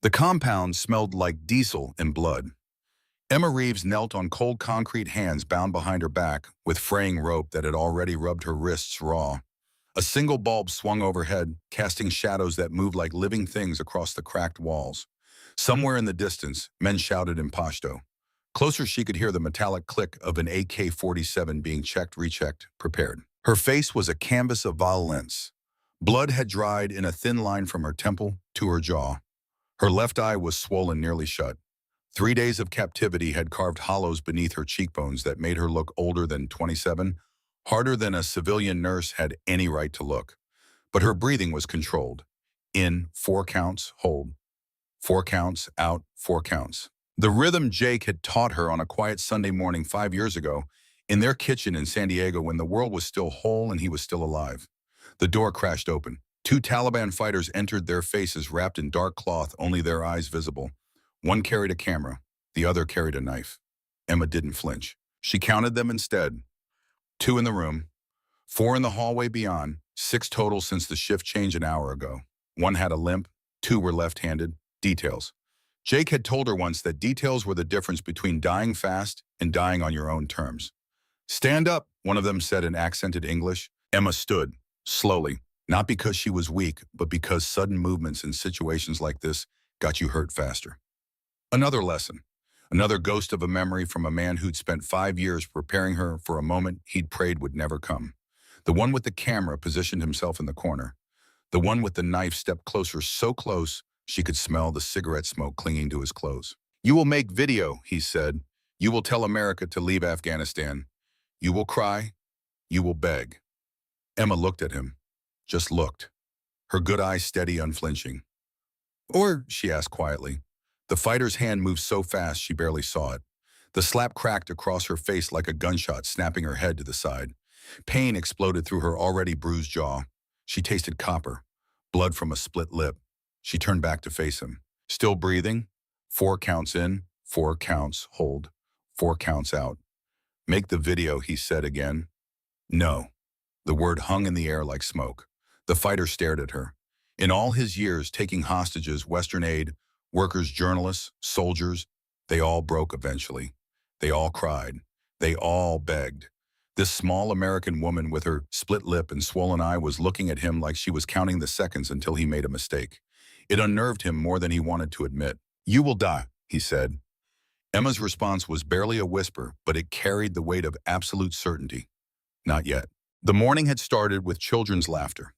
The compound smelled like diesel and blood. Emma Reeves knelt on cold concrete, hands bound behind her back with fraying rope that had already rubbed her wrists raw. A single bulb swung overhead, casting shadows that moved like living things across the cracked walls. Somewhere in the distance, men shouted in Pashto. Closer, she could hear the metallic click of an AK-47 being checked, rechecked, prepared. Her face was a canvas of violence. Blood had dried in a thin line from her temple to her jaw. Her left eye was swollen nearly shut. 3 days of captivity had carved hollows beneath her cheekbones that made her look older than 27, harder than a civilian nurse had any right to look. But her breathing was controlled. In, 4 counts, hold. 4 counts, out, 4 counts. The rhythm Jake had taught her on a quiet Sunday morning 5 years ago, in their kitchen in San Diego when the world was still whole and he was still alive. The door crashed open. 2 Taliban fighters entered, their faces wrapped in dark cloth, only their eyes visible. One carried a camera, the other carried a knife. Emma didn't flinch. She counted them instead. 2 in the room, 4 in the hallway beyond, 6 total since the shift change an hour ago. 1 had a limp, 2 were left-handed. Details. Jake had told her once that details were the difference between dying fast and dying on your own terms. "Stand up," one of them said in accented English. Emma stood, slowly, not because she was weak, but because sudden movements in situations like this got you hurt faster. Another lesson. Another ghost of a memory from a man who'd spent 5 years preparing her for a moment he'd prayed would never come. The one with the camera positioned himself in the corner. The one with the knife stepped closer, so close she could smell the cigarette smoke clinging to his clothes. "You will make video," he said. "You will tell America to leave Afghanistan. You will cry. You will beg." Emma looked at him. Just looked. Her good eyes steady, unflinching. "Or," she asked quietly. The fighter's hand moved so fast she barely saw it. The slap cracked across her face like a gunshot, snapping her head to the side. Pain exploded through her already bruised jaw. She tasted copper, blood from a split lip. She turned back to face him. Still breathing? 4 counts in, 4 counts, hold, 4 counts out. "Make the video," he said again. "No." The word hung in the air like smoke. The fighter stared at her. In all his years taking hostages, Western aid, workers, journalists, soldiers, they all broke eventually. They all cried. They all begged. This small American woman with her split lip and swollen eye was looking at him like she was counting the seconds until he made a mistake. It unnerved him more than he wanted to admit. "You will die," he said. Emma's response was barely a whisper, but it carried the weight of absolute certainty. Not yet. The morning had started with children's laughter.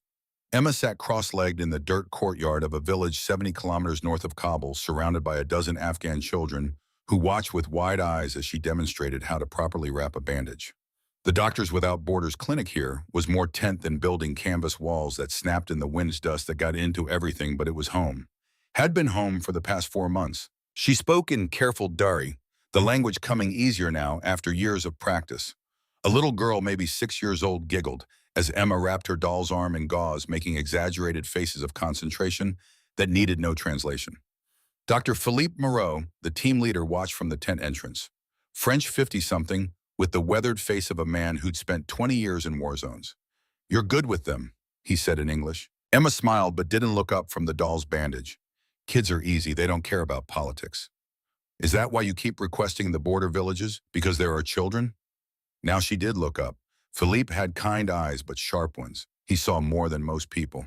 Emma sat cross-legged in the dirt courtyard of a village 70 kilometers north of Kabul, surrounded by a dozen Afghan children who watched with wide eyes as she demonstrated how to properly wrap a bandage. The Doctors Without Borders clinic here was more tent than building, canvas walls that snapped in the wind's dust that got into everything, but it was home. Had been home for the past 4 months. She spoke in careful Dari, the language coming easier now after years of practice. A little girl, maybe 6 years old, giggled as Emma wrapped her doll's arm in gauze, making exaggerated faces of concentration that needed no translation. Dr. Philippe Moreau, the team leader, watched from the tent entrance. French 50-something, with the weathered face of a man who'd spent 20 years in war zones. "You're good with them," he said in English. Emma smiled but didn't look up from the doll's bandage. "Kids are easy, they don't care about politics." "Is that why you keep requesting the border villages? Because there are children?" Now she did look up. Philippe had kind eyes but sharp ones. He saw more than most people.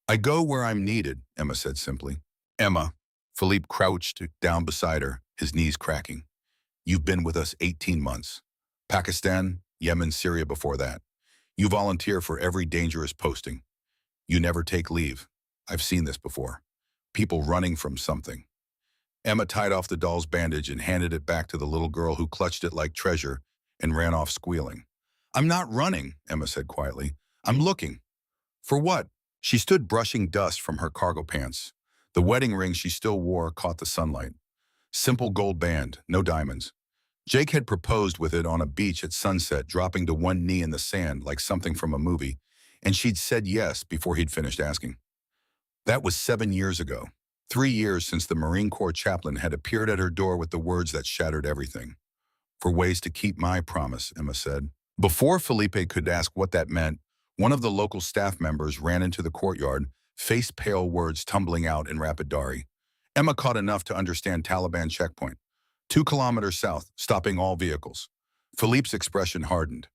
"I go where I'm needed," Emma said simply. "Emma," Philippe crouched down beside her, his knees cracking. "You've been with us 18 months. Pakistan, Yemen, Syria before that. You volunteer for every dangerous posting. You never take leave. I've seen this before. People running from something." Emma tied off the doll's bandage and handed it back to the little girl, who clutched it like treasure and ran off squealing. "I'm not running," Emma said quietly. "I'm looking." "For what?" She stood brushing dust from her cargo pants. The wedding ring she still wore caught the sunlight. Simple gold band, no diamonds. Jake had proposed with it on a beach at sunset, dropping to one knee in the sand like something from a movie, and she'd said yes before he'd finished asking. That was 7 years ago. 3 years since the Marine Corps chaplain had appeared at her door with the words that shattered everything. "For ways to keep my promise," Emma said. Before Felipe could ask what that meant, one of the local staff members ran into the courtyard, face-pale, words tumbling out in rapid Dari. Emma caught enough to understand Taliban checkpoint. 2 kilometers south, stopping all vehicles. Philippe's expression hardened.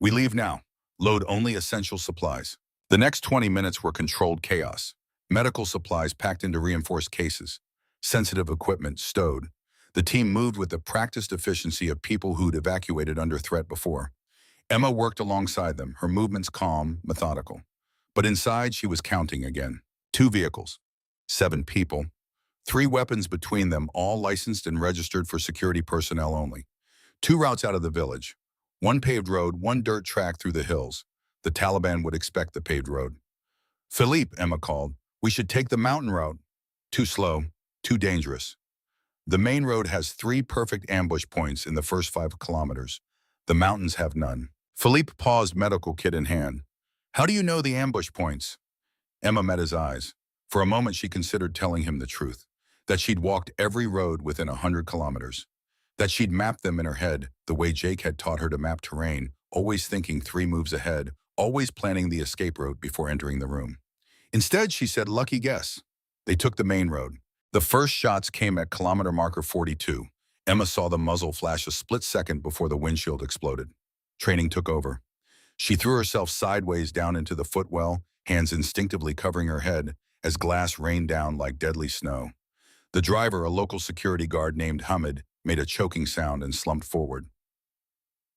We leave now. Load only essential supplies. The next 20 minutes were controlled chaos. Medical supplies packed into reinforced cases. Sensitive equipment stowed. The team moved with the practiced efficiency of people who'd evacuated under threat before. Emma worked alongside them, her movements calm, methodical. But inside, she was counting again. 2 vehicles, 7 people, 3 weapons between them, all licensed and registered for security personnel only. 2 routes out of the village. 1 paved road, 1 dirt track through the hills. The Taliban would expect the paved road. Philippe, Emma called. We should take the mountain route. Too slow, too dangerous. The main road has 3 perfect ambush points in the first 5 kilometers. The mountains have none. Philippe paused, medical kit in hand. How do you know the ambush points? Emma met his eyes. For a moment, she considered telling him the truth, that she'd walked every road within 100 kilometers, that she'd mapped them in her head the way Jake had taught her to map terrain, always thinking 3 moves ahead, always planning the escape route before entering the room. Instead, she said, lucky guess. They took the main road. The first shots came at kilometer marker 42. Emma saw the muzzle flash a split second before the windshield exploded. Training took over. She threw herself sideways down into the footwell, hands instinctively covering her head as glass rained down like deadly snow. The driver, a local security guard named Hamid, made a choking sound and slumped forward.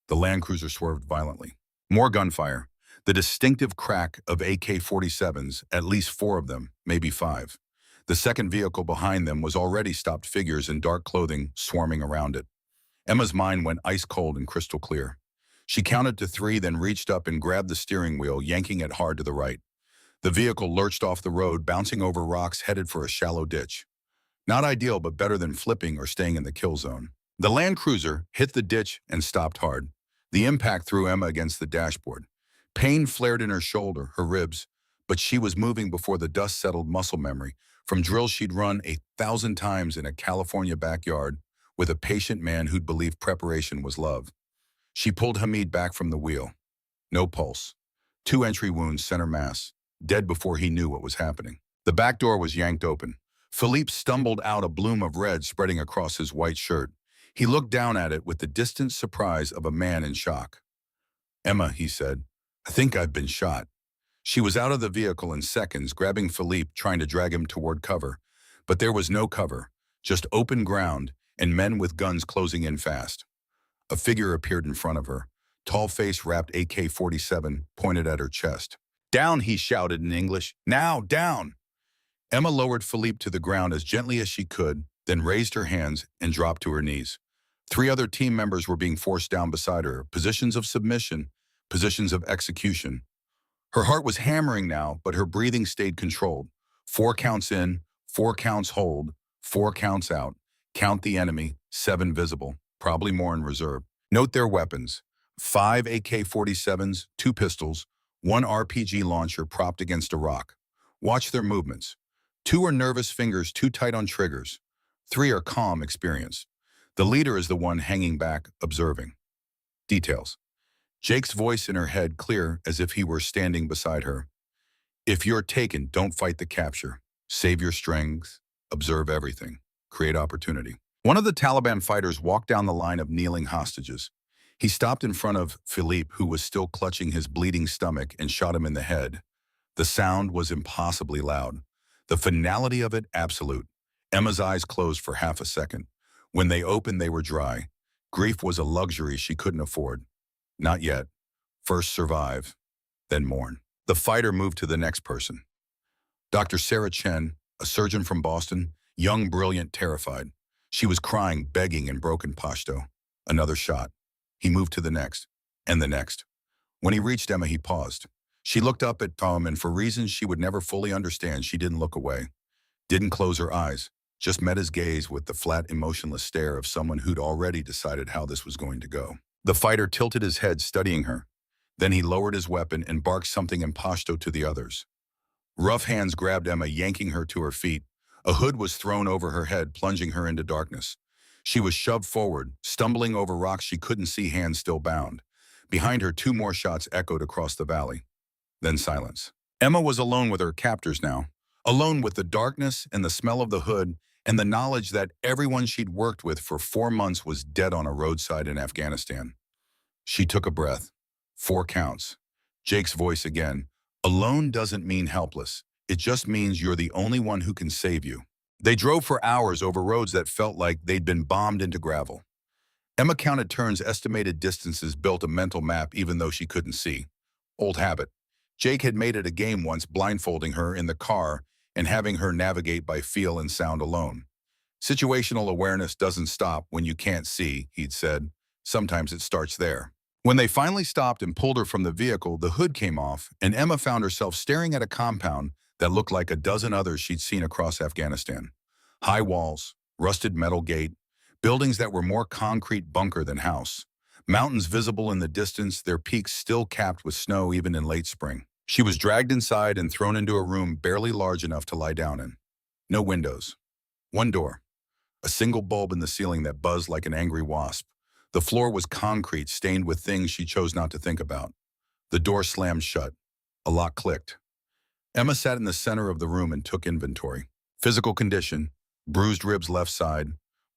The Land Cruiser swerved violently. More gunfire. The distinctive crack of AK-47s, at least 4 of them, maybe 5. The second vehicle behind them was already stopped, figures in dark clothing swarming around it. Emma's mind went ice cold and crystal clear. She counted to 3, then reached up and grabbed the steering wheel, yanking it hard to the right. The vehicle lurched off the road, bouncing over rocks, headed for a shallow ditch. Not ideal, but better than flipping or staying in the kill zone. The Land Cruiser hit the ditch and stopped hard. The impact threw Emma against the dashboard. Pain flared in her shoulder, her ribs, but she was moving before the dust settled muscle memory from drills she'd run 1,000 times in a California backyard with a patient man who'd believed preparation was love. She pulled Hamid back from the wheel. No pulse. 2 entry wounds, center mass. Dead before he knew what was happening. The back door was yanked open. Philippe stumbled out, a bloom of red spreading across his white shirt. He looked down at it with the distant surprise of a man in shock. Emma, he said, I think I've been shot. She was out of the vehicle in seconds, grabbing Philippe, trying to drag him toward cover. But there was no cover, just open ground and men with guns closing in fast. A figure appeared in front of her, tall face, wrapped AK-47 pointed at her chest. Down, he shouted in English. Now, down! Emma lowered Philippe to the ground as gently as she could, then raised her hands and dropped to her knees. 3 other team members were being forced down beside her, positions of submission, positions of execution. Her heart was hammering now, but her breathing stayed controlled. 4 counts in, 4 counts hold, 4 counts out. Count the enemy, 7 visible, probably more in reserve. Note their weapons. 5 AK-47s, 2 pistols, 1 RPG launcher propped against a rock. Watch their movements. 2 are nervous, fingers too tight on triggers. 3 are calm, experienced. The leader is the one hanging back, observing. Details. Jake's voice in her head, clear as if he were standing beside her. If you're taken, don't fight the capture. Save your strength, observe everything, create opportunity. One of the Taliban fighters walked down the line of kneeling hostages. He stopped in front of Philippe, who was still clutching his bleeding stomach, and shot him in the head. The sound was impossibly loud. The finality of it, absolute. Emma's eyes closed for half a second. When they opened, they were dry. Grief was a luxury she couldn't afford. Not yet. First survive, then mourn. The fighter moved to the next person. Dr. Sarah Chen, a surgeon from Boston, young, brilliant, terrified. She was crying, begging in broken Pashto. Another shot. He moved to the next, and the next. When he reached Emma, he paused. She looked up at Tom, and for reasons she would never fully understand, she didn't look away. Didn't close her eyes, just met his gaze with the flat, emotionless stare of someone who'd already decided how this was going to go. The fighter tilted his head, studying her. Then he lowered his weapon and barked something in Pashto to the others. Rough hands grabbed Emma, yanking her to her feet. A hood was thrown over her head, plunging her into darkness. She was shoved forward, stumbling over rocks she couldn't see, hands still bound. Behind her, 2 more shots echoed across the valley. Then silence. Emma was alone with her captors now, alone with the darkness and the smell of the hood and the knowledge that everyone she'd worked with for 4 months was dead on a roadside in Afghanistan. She took a breath. 4 counts. Jake's voice again. Alone doesn't mean helpless. It just means you're the only one who can save you. They drove for hours over roads that felt like they'd been bombed into gravel. Emma counted turns, estimated distances, built a mental map even though she couldn't see. Old habit. Jake had made it a game once, blindfolding her in the car and having her navigate by feel and sound alone. Situational awareness doesn't stop when you can't see, he'd said. Sometimes it starts there. When they finally stopped and pulled her from the vehicle, the hood came off, and Emma found herself staring at a compound that looked like a dozen others she'd seen across Afghanistan. High walls, rusted metal gate, buildings that were more concrete bunker than house. Mountains visible in the distance, their peaks still capped with snow even in late spring. She was dragged inside and thrown into a room barely large enough to lie down in. No windows. One door. A single bulb in the ceiling that buzzed like an angry wasp. The floor was concrete, stained with things she chose not to think about. The door slammed shut. A lock clicked. Emma sat in the center of the room and took inventory. Physical condition: bruised ribs left side,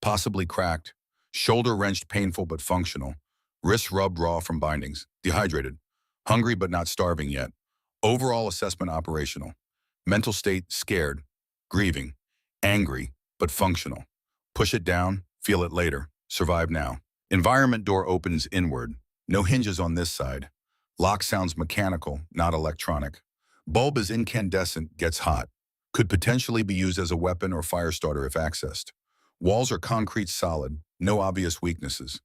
possibly cracked, shoulder wrenched painful but functional, wrists rubbed raw from bindings, dehydrated, hungry but not starving yet. Overall assessment operational. Mental state: scared, grieving, angry, but functional. Push it down, feel it later, survive now. Environment: door opens inward. No hinges on this side. Lock sounds mechanical, not electronic. Bulb is incandescent, gets hot. Could potentially be used as a weapon or fire starter if accessed. Walls are concrete solid, no obvious weaknesses.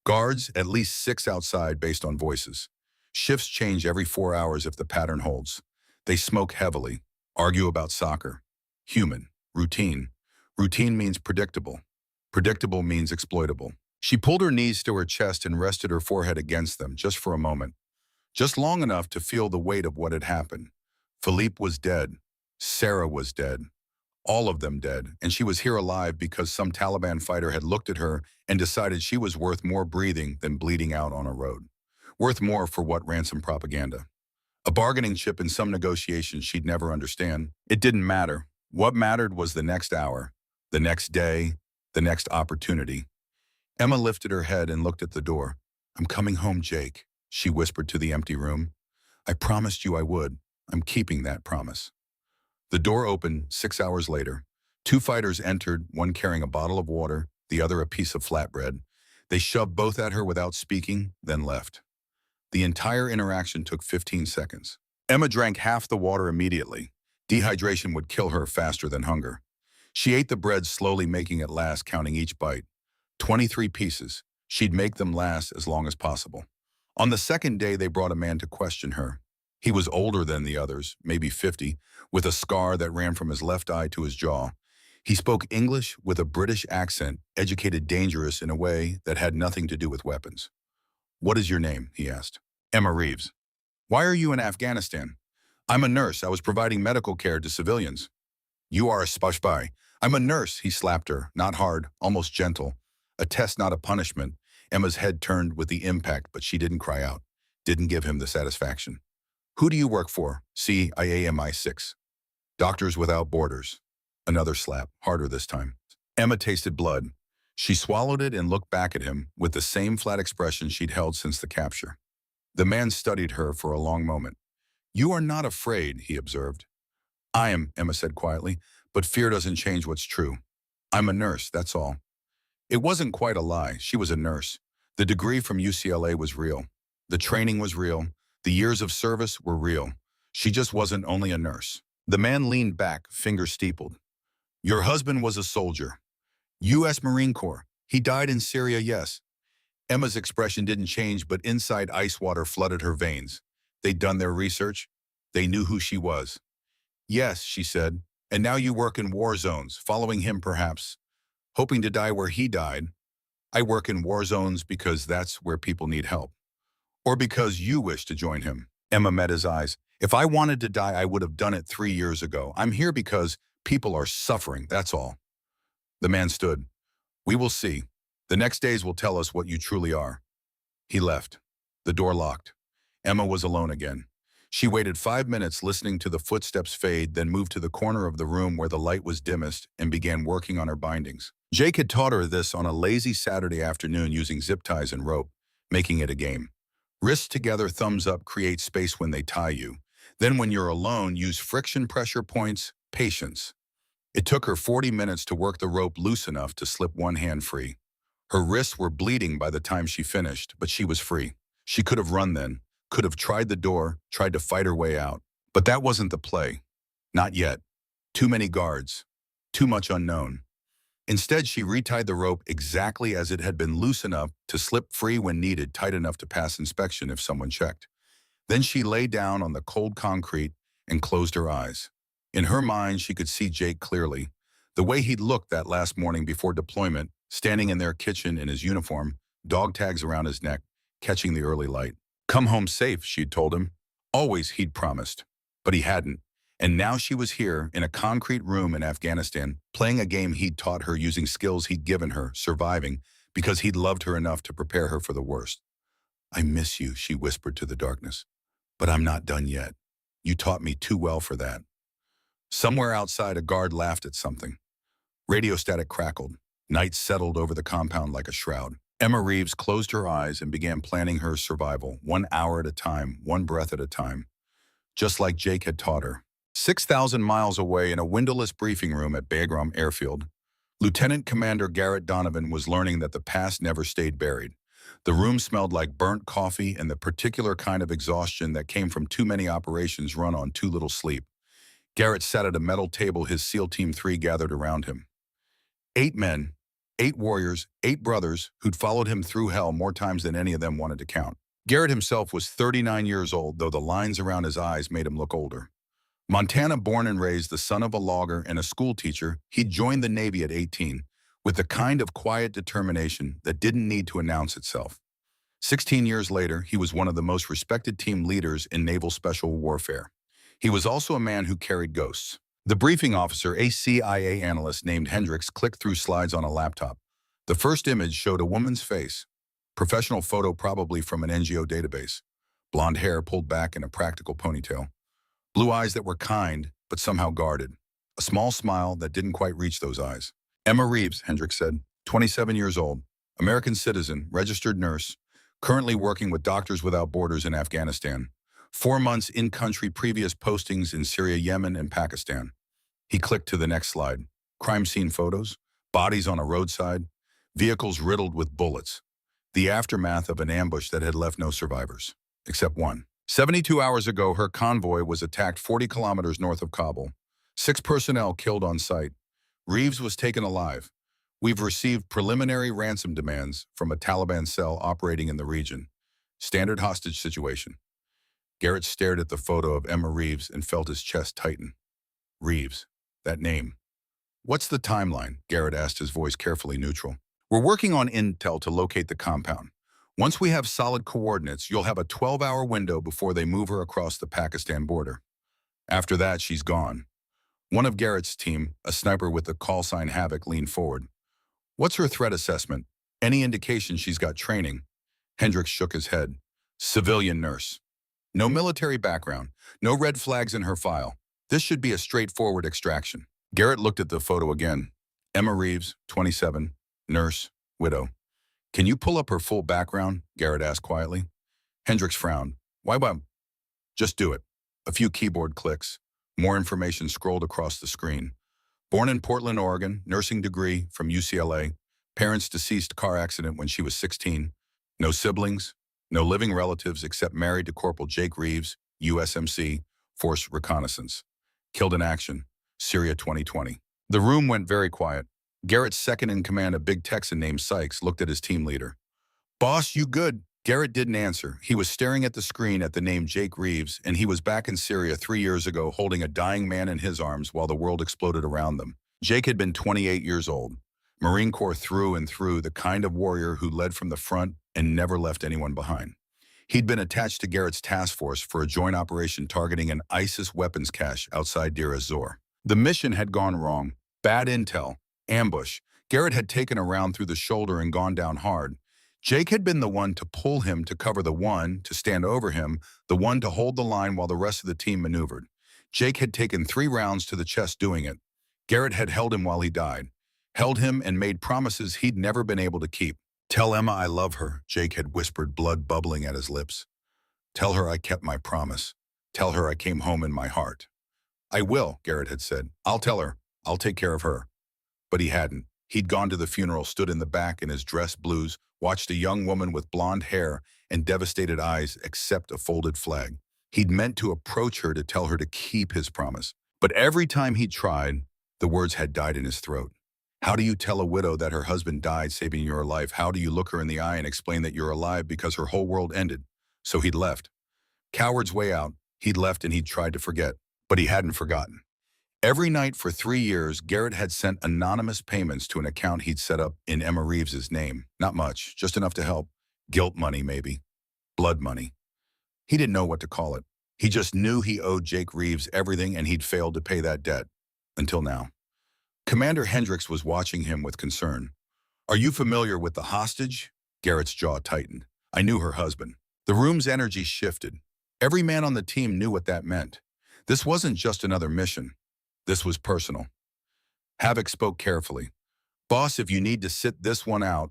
Guards, at least 6 outside based on voices. Shifts change every 4 hours if the pattern holds. They smoke heavily, argue about soccer. Human, routine. Routine means predictable. Predictable means exploitable. She pulled her knees to her chest and rested her forehead against them just for a moment. Just long enough to feel the weight of what had happened. Philippe was dead. Sarah was dead. All of them dead, and she was here alive because some Taliban fighter had looked at her and decided she was worth more breathing than bleeding out on a road. Worth more for what? Ransom propaganda. A bargaining chip in some negotiations she'd never understand. It didn't matter. What mattered was the next hour, the next day, the next opportunity. Emma lifted her head and looked at the door. "I'm coming home, Jake," she whispered to the empty room. "I promised you I would. I'm keeping that promise." The door opened 6 hours later. 2 fighters entered, one carrying a bottle of water, the other a piece of flatbread. They shoved both at her without speaking, then left. The entire interaction took 15 seconds. Emma drank half the water immediately. Dehydration would kill her faster than hunger. She ate the bread slowly, making it last, counting each bite. 23 pieces. She'd make them last as long as possible. On the second day, they brought a man to question her. He was older than the others, maybe 50, with a scar that ran from his left eye to his jaw. He spoke English with a British accent, educated, dangerous in a way that had nothing to do with weapons. "What is your name?" he asked. "Emma Reeves." "Why are you in Afghanistan?" "I'm a nurse. I was providing medical care to civilians." "You are a spy." "I'm a nurse," he slapped her, not hard, almost gentle. A test, not a punishment. Emma's head turned with the impact, but she didn't cry out. Didn't give him the satisfaction. "Who do you work for?" "CIAMI6. Doctors Without Borders." Another slap, harder this time. Emma tasted blood. She swallowed it and looked back at him with the same flat expression she'd held since the capture. The man studied her for a long moment. "You are not afraid," he observed. "I am," Emma said quietly, "but fear doesn't change what's true. I'm a nurse, that's all." It wasn't quite a lie. She was a nurse. The degree from UCLA was real. The training was real. The years of service were real. She just wasn't only a nurse. The man leaned back, fingers steepled. "Your husband was a soldier. U.S. Marine Corps. He died in Syria, yes." Emma's expression didn't change, but inside ice water flooded her veins. They'd done their research. They knew who she was. "Yes," she said. "And now you work in war zones, following him perhaps, hoping to die where he died." "I work in war zones because that's where people need help." "Or because you wish to join him?" Emma met his eyes. "If I wanted to die, I would have done it 3 years ago. I'm here because people are suffering, that's all." The man stood. "We will see. The next days will tell us what you truly are." He left. The door locked. Emma was alone again. She waited 5 minutes listening to the footsteps fade, then moved to the corner of the room where the light was dimmest and began working on her bindings. Jake had taught her this on a lazy Saturday afternoon using zip ties and rope, making it a game. Wrists together, thumbs up, create space when they tie you. Then when you're alone, use friction pressure points, patience. It took her 40 minutes to work the rope loose enough to slip one hand free. Her wrists were bleeding by the time she finished, but she was free. She could have run then, could have tried the door, tried to fight her way out. But that wasn't the play. Not yet. Too many guards. Too much unknown. Instead, she retied the rope exactly as it had been, loose enough to slip free when needed, tight enough to pass inspection if someone checked. Then she lay down on the cold concrete and closed her eyes. In her mind, she could see Jake clearly. The way he'd looked that last morning before deployment, standing in their kitchen in his uniform, dog tags around his neck, catching the early light. Come home safe, she'd told him. Always, he'd promised. But he hadn't. And now she was here, in a concrete room in Afghanistan, playing a game he'd taught her using skills he'd given her, surviving, because he'd loved her enough to prepare her for the worst. I miss you, she whispered to the darkness. But I'm not done yet. You taught me too well for that. Somewhere outside, a guard laughed at something. Radio static crackled. Night settled over the compound like a shroud. Emma Reeves closed her eyes and began planning her survival, 1 hour at a time, one breath at a time. Just like Jake had taught her. 6,000 miles away in a windowless briefing room at Bagram Airfield, Lieutenant Commander Garrett Donovan was learning that the past never stayed buried. The room smelled like burnt coffee and the particular kind of exhaustion that came from too many operations run on too little sleep. Garrett sat at a metal table, his SEAL Team 3 gathered around him. 8 men, 8 warriors, 8 brothers who'd followed him through hell more times than any of them wanted to count. Garrett himself was 39 years old, though the lines around his eyes made him look older. Montana born and raised, the son of a logger and a school teacher, he'd joined the Navy at 18, with the kind of quiet determination that didn't need to announce itself. 16 years later, he was one of the most respected team leaders in naval special warfare. He was also a man who carried ghosts. The briefing officer, a CIA analyst named Hendricks, clicked through slides on a laptop. The first image showed a woman's face. Professional photo, probably from an NGO database. Blonde hair pulled back in a practical ponytail. Blue eyes that were kind, but somehow guarded. A small smile that didn't quite reach those eyes. Emma Reeves, Hendricks said, 27 years old, American citizen, registered nurse, currently working with Doctors Without Borders in Afghanistan. 4 months in-country, previous postings in Syria, Yemen, and Pakistan. He clicked to the next slide. Crime scene photos, bodies on a roadside, vehicles riddled with bullets. The aftermath of an ambush that had left no survivors, except one. 72 hours ago, her convoy was attacked 40 kilometers north of Kabul. 6 personnel killed on site. Reeves was taken alive. We've received preliminary ransom demands from a Taliban cell operating in the region. Standard hostage situation. Garrett stared at the photo of Emma Reeves and felt his chest tighten. Reeves, that name. What's the timeline? Garrett asked, his voice carefully neutral. We're working on intel to locate the compound. Once we have solid coordinates, you'll have a 12-hour window before they move her across the Pakistan border. After that, she's gone. One of Garrett's team, a sniper with the call sign Havoc, leaned forward. What's her threat assessment? Any indication she's got training? Hendricks shook his head. Civilian nurse. No military background. No red flags in her file. This should be a straightforward extraction. Garrett looked at the photo again. Emma Reeves, 27, nurse, widow. Can you pull up her full background? Garrett asked quietly. Hendricks frowned. Why? Just do it. A few keyboard clicks. More information scrolled across the screen. Born in Portland, Oregon, nursing degree from UCLA. Parents deceased car accident when she was 16. No siblings. No living relatives except married to Corporal Jake Reeves, USMC, Force Reconnaissance. Killed in action. Syria 2020. The room went very quiet. Garrett's second in command, a big Texan named Sykes, looked at his team leader. Boss, you good? Garrett didn't answer. He was staring at the screen at the name Jake Reeves, and he was back in Syria 3 years ago holding a dying man in his arms while the world exploded around them. Jake had been 28 years old. Marine Corps through and through, the kind of warrior who led from the front and never left anyone behind. He'd been attached to Garrett's task force for a joint operation targeting an ISIS weapons cache outside Deir ez-Zor. The mission had gone wrong. Bad intel. Ambush. Garrett had taken a round through the shoulder and gone down hard. Jake had been the one to pull him to cover the one, to stand over him, the one to hold the line while the rest of the team maneuvered. Jake had taken 3 rounds to the chest doing it. Garrett had held him while he died, held him and made promises he'd never been able to keep. "Tell Emma I love her," Jake had whispered, blood bubbling at his lips. "Tell her I kept my promise. Tell her I came home in my heart." "I will," Garrett had said. "I'll tell her. I'll take care of her." But he hadn't. He'd gone to the funeral, stood in the back in his dress blues, watched a young woman with blonde hair and devastated eyes accept a folded flag. He'd meant to approach her to tell her to keep his promise. But every time he tried, the words had died in his throat. How do you tell a widow that her husband died saving your life? How do you look her in the eye and explain that you're alive because her whole world ended? So he'd left. Coward's way out. He'd left and he'd tried to forget. But he hadn't forgotten. Every night for 3 years, Garrett had sent anonymous payments to an account he'd set up in Emma Reeves's name. Not much, just enough to help. Guilt money, maybe. Blood money. He didn't know what to call it. He just knew he owed Jake Reeves everything and he'd failed to pay that debt. Until now. Commander Hendricks was watching him with concern. "Are you familiar with the hostage?" Garrett's jaw tightened. "I knew her husband." The room's energy shifted. Every man on the team knew what that meant. This wasn't just another mission. This was personal. Havoc spoke carefully. "Boss, if you need to sit this one out."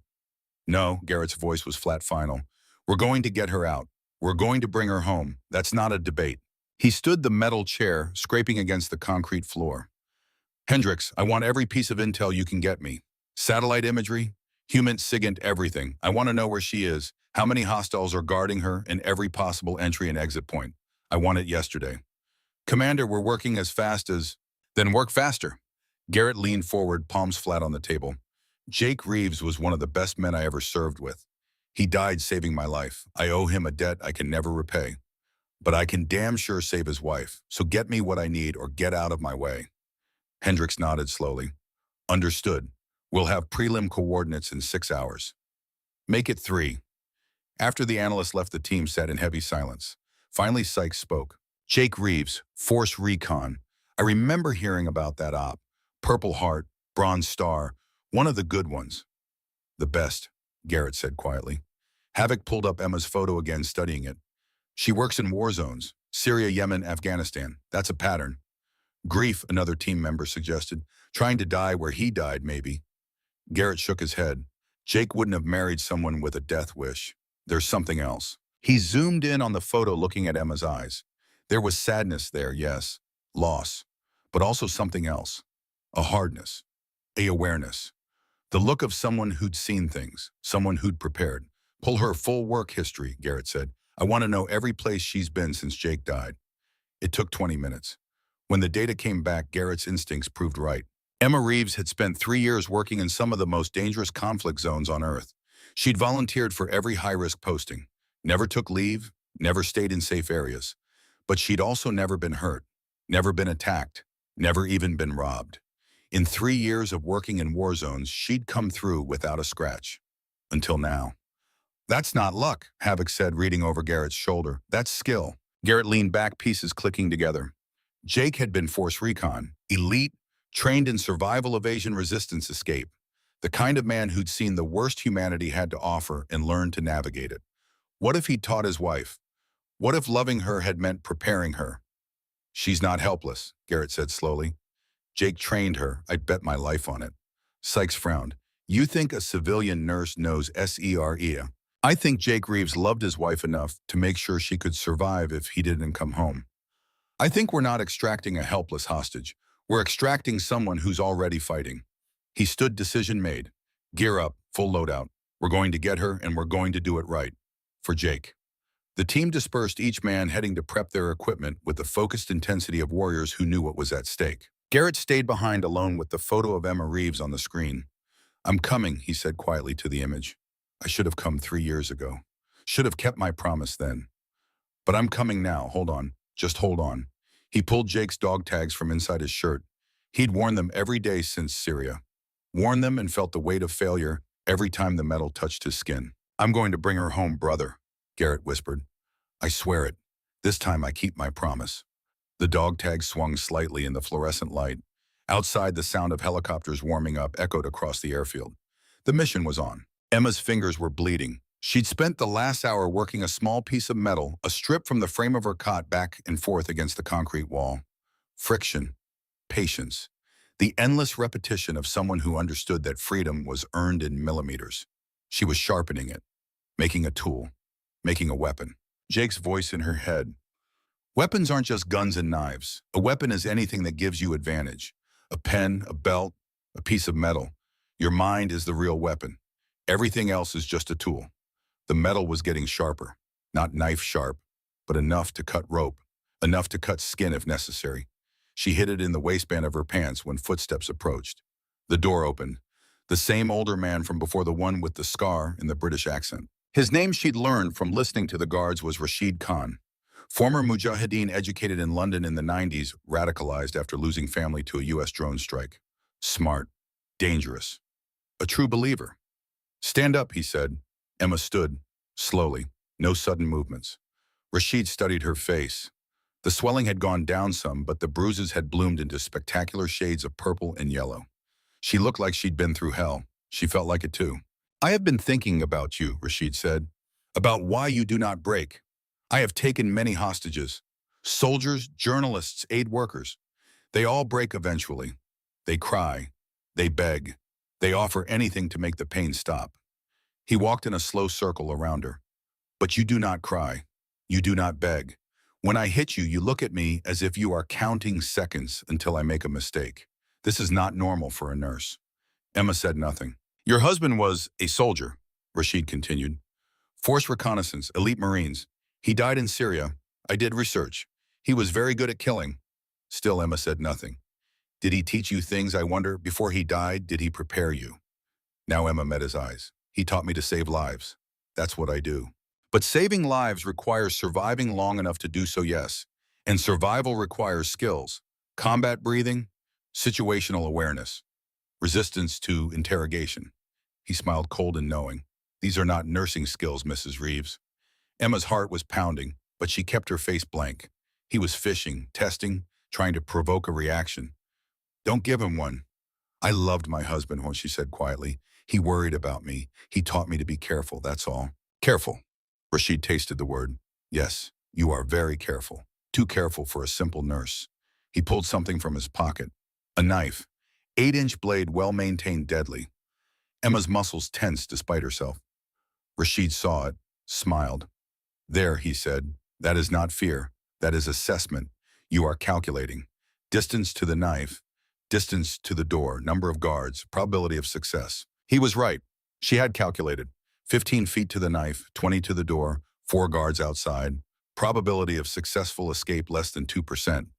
"No," Garrett's voice was flat final. "We're going to get her out. We're going to bring her home. That's not a debate." He stood the metal chair, scraping against the concrete floor. "Hendricks, I want every piece of intel you can get me. Satellite imagery, human SIGINT, everything. I want to know where she is, how many hostiles are guarding her, and every possible entry and exit point. I want it yesterday." "Commander, we're working as fast as—" "Then work faster." Garrett leaned forward, palms flat on the table. "Jake Reeves was one of the best men I ever served with. He died saving my life. I owe him a debt I can never repay. But I can damn sure save his wife. So get me what I need or get out of my way." Hendricks nodded slowly. "Understood. We'll have prelim coordinates in 6 hours. Make it 3. After the analyst left, the team sat in heavy silence. Finally, Sykes spoke. "Jake Reeves, Force Recon. I remember hearing about that op. Purple Heart, Bronze Star, one of the good ones." "The best," Garrett said quietly. Havoc pulled up Emma's photo again, studying it. "She works in war zones. Syria, Yemen, Afghanistan. That's a pattern." "Grief," another team member suggested. "Trying to die where he died, maybe." Garrett shook his head. "Jake wouldn't have married someone with a death wish. There's something else." He zoomed in on the photo, looking at Emma's eyes. There was sadness there, yes, loss, but also something else. A hardness, a awareness. The look of someone who'd seen things, someone who'd prepared. "Pull her full work history," Garrett said. "I want to know every place she's been since Jake died." It took 20 minutes. When the data came back, Garrett's instincts proved right. Emma Reeves had spent 3 years working in some of the most dangerous conflict zones on Earth. She'd volunteered for every high-risk posting, never took leave, never stayed in safe areas. But she'd also never been hurt, never been attacked, never even been robbed. In 3 years of working in war zones, she'd come through without a scratch. Until now. "That's not luck," Havoc said, reading over Garrett's shoulder. "That's skill." Garrett leaned back, pieces clicking together. Jake had been Force Recon, elite, trained in survival, evasion, resistance, escape. The kind of man who'd seen the worst humanity had to offer and learned to navigate it. What if he'd taught his wife? What if loving her had meant preparing her? "She's not helpless," Garrett said slowly. "Jake trained her. I'd bet my life on it." Sykes frowned. "You think a civilian nurse knows SERE? I think Jake Reeves loved his wife enough to make sure she could survive if he didn't come home. I think we're not extracting a helpless hostage. We're extracting someone who's already fighting." He stood, decision made. "Gear up, full loadout. We're going to get her, and we're going to do it right. For Jake." The team dispersed, each man heading to prep their equipment with the focused intensity of warriors who knew what was at stake. Garrett stayed behind alone with the photo of Emma Reeves on the screen. "I'm coming," he said quietly to the image. "I should have come 3 years ago. Should have kept my promise then. But I'm coming now, hold on. Just hold on." He pulled Jake's dog tags from inside his shirt. He'd worn them every day since Syria. Worn them and felt the weight of failure every time the metal touched his skin. "I'm going to bring her home, brother," Garrett whispered. "I swear it. This time I keep my promise." The dog tag swung slightly in the fluorescent light. Outside, the sound of helicopters warming up echoed across the airfield. The mission was on. Emma's fingers were bleeding. She'd spent the last hour working a small piece of metal, a strip from the frame of her cot, back and forth against the concrete wall. Friction, patience, the endless repetition of someone who understood that freedom was earned in millimeters. She was sharpening it, making a tool, making a weapon. Jake's voice in her head. Weapons aren't just guns and knives. A weapon is anything that gives you advantage. A pen, a belt, a piece of metal. Your mind is the real weapon. Everything else is just a tool. The metal was getting sharper, not knife sharp, but enough to cut rope, enough to cut skin if necessary. She hid it in the waistband of her pants when footsteps approached. The door opened. The same older man from before, the one with the scar and the British accent. His name she'd learned from listening to the guards was Rashid Khan. Former Mujahideen, educated in London in the 90s, radicalized after losing family to a U.S. drone strike. Smart, dangerous, a true believer. "Stand up," he said. Emma stood, slowly, no sudden movements. Rashid studied her face. The swelling had gone down some, but the bruises had bloomed into spectacular shades of purple and yellow. She looked like she'd been through hell. She felt like it too. "I have been thinking about you," Rashid said, "about why you do not break. I have taken many hostages. Soldiers, journalists, aid workers. They all break eventually. They cry. They beg. They offer anything to make the pain stop." He walked in a slow circle around her. "But you do not cry. You do not beg. When I hit you, you look at me as if you are counting seconds until I make a mistake. This is not normal for a nurse." Emma said nothing. "Your husband was a soldier," Rashid continued. "Force reconnaissance, elite Marines. He died in Syria. I did research. He was very good at killing." Still, Emma said nothing. "Did he teach you things, I wonder? Before he died, did he prepare you?" Now Emma met his eyes. "He taught me to save lives. That's what I do. But saving lives requires surviving long enough to do so, yes. And survival requires skills. Combat breathing, situational awareness, resistance to interrogation." He smiled, cold and knowing. "These are not nursing skills, Mrs. Reeves." Emma's heart was pounding, but she kept her face blank. He was fishing, testing, trying to provoke a reaction. "Don't give him one." "I loved my husband," she said quietly. "He worried about me. He taught me to be careful, that's all." "Careful." Rashid tasted the word. "Yes, you are very careful. Too careful for a simple nurse." He pulled something from his pocket. A knife. 8-inch blade, well-maintained, deadly. Emma's muscles tensed despite herself. Rashid saw it, smiled. "There," he said. "That is not fear. That is assessment. You are calculating. Distance to the knife, distance to the door, number of guards, probability of success." He was right. She had calculated. 15 feet to the knife, 20 to the door, 4 guards outside. Probability of successful escape less than 2%.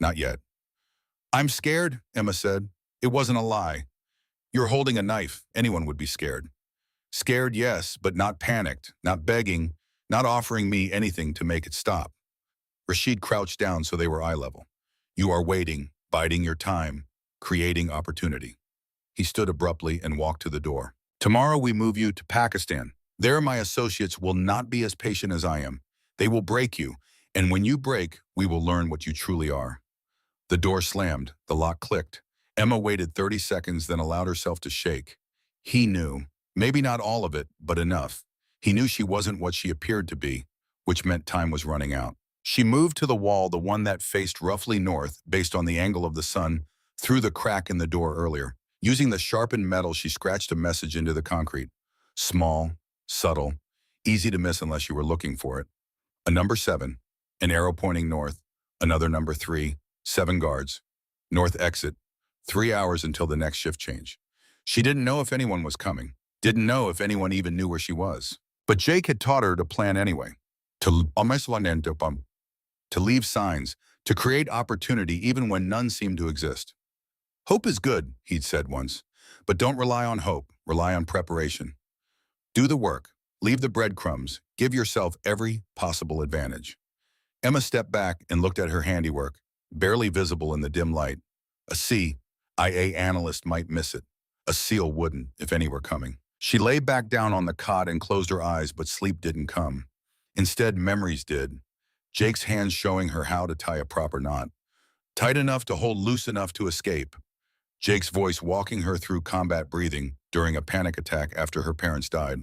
Not yet. "I'm scared," Emma said. It wasn't a lie. "You're holding a knife. Anyone would be scared." "Scared, yes, but not panicked, not begging, not offering me anything to make it stop." Rashid crouched down so they were eye level. "You are waiting, biding your time, creating opportunity." He stood abruptly and walked to the door. "Tomorrow we move you to Pakistan. There my associates will not be as patient as I am. They will break you, and when you break, we will learn what you truly are." The door slammed, the lock clicked. Emma waited 30 seconds, then allowed herself to shake. He knew, maybe not all of it, but enough. He knew she wasn't what she appeared to be, which meant time was running out. She moved to the wall, the one that faced roughly north, based on the angle of the sun, through the crack in the door earlier. Using the sharpened metal, she scratched a message into the concrete. Small, subtle, easy to miss unless you were looking for it. A number 7, an arrow pointing north, another number 3, 7 guards. North exit, 3 hours until the next shift change. She didn't know if anyone was coming, didn't know if anyone even knew where she was. But Jake had taught her to plan anyway. To leave signs, to create opportunity even when none seemed to exist. "Hope is good," he'd said once, "but don't rely on hope, rely on preparation. Do the work, leave the breadcrumbs, give yourself every possible advantage." Emma stepped back and looked at her handiwork, barely visible in the dim light. A CIA analyst might miss it. A SEAL wouldn't, if any were coming. She lay back down on the cot and closed her eyes, but sleep didn't come. Instead, memories did. Jake's hands showing her how to tie a proper knot. Tight enough to hold, loose enough to escape. Jake's voice walking her through combat breathing, during a panic attack after her parents died.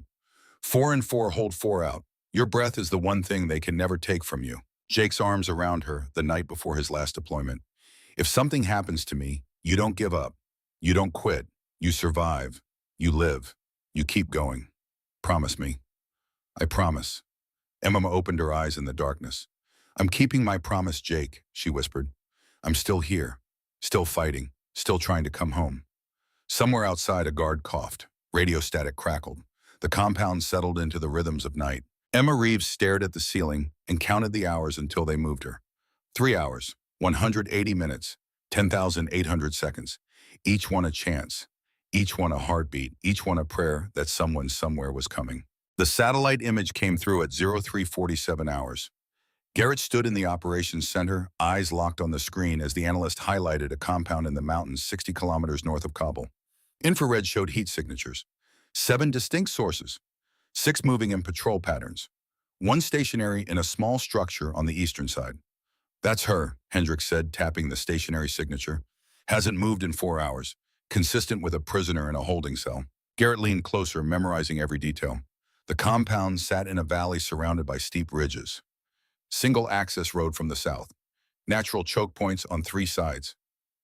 4 and 4 hold 4 out. Your breath is the one thing they can never take from you. Jake's arms around her the night before his last deployment. If something happens to me, you don't give up. You don't quit. You survive. You live. You keep going. Promise me. I promise. Emma opened her eyes in the darkness. I'm keeping my promise, Jake, she whispered. I'm still here. Still fighting. Still trying to come home. Somewhere outside, a guard coughed. Radio static crackled. The compound settled into the rhythms of night. Emma Reeves stared at the ceiling and counted the hours until they moved her. 3 hours, 180 minutes, 10,800 seconds. Each one a chance. Each one a heartbeat. Each one a prayer that someone somewhere was coming. The satellite image came through at 0347 hours. Garrett stood in the operations center, eyes locked on the screen as the analyst highlighted a compound in the mountains 60 kilometers north of Kabul. Infrared showed heat signatures. 7 distinct sources. 6 moving in patrol patterns. 1 stationary in a small structure on the eastern side. That's her, Hendricks said, tapping the stationary signature. Hasn't moved in 4 hours. Consistent with a prisoner in a holding cell. Garrett leaned closer, memorizing every detail. The compound sat in a valley surrounded by steep ridges. Single access road from the south. Natural choke points on 3 sides.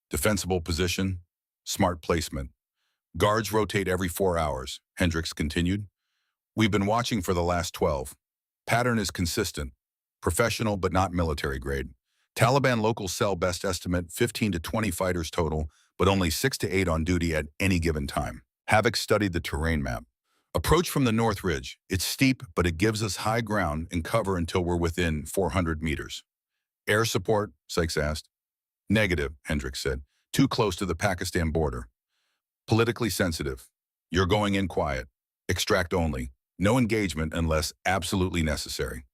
Defensible position. Smart placement. Guards rotate every 4 hours, Hendricks continued. We've been watching for the last 12. Pattern is consistent. Professional but not military grade. Taliban local cell best estimate 15 to 20 fighters total, but only 6 to 8 on duty at any given time. Havoc studied the terrain map. Approach from the north ridge. It's steep, but it gives us high ground and cover until we're within 400 meters. Air support? Sykes asked. Negative, Hendricks said. Too close to the Pakistan border. Politically sensitive. You're going in quiet. Extract only. No engagement unless absolutely necessary.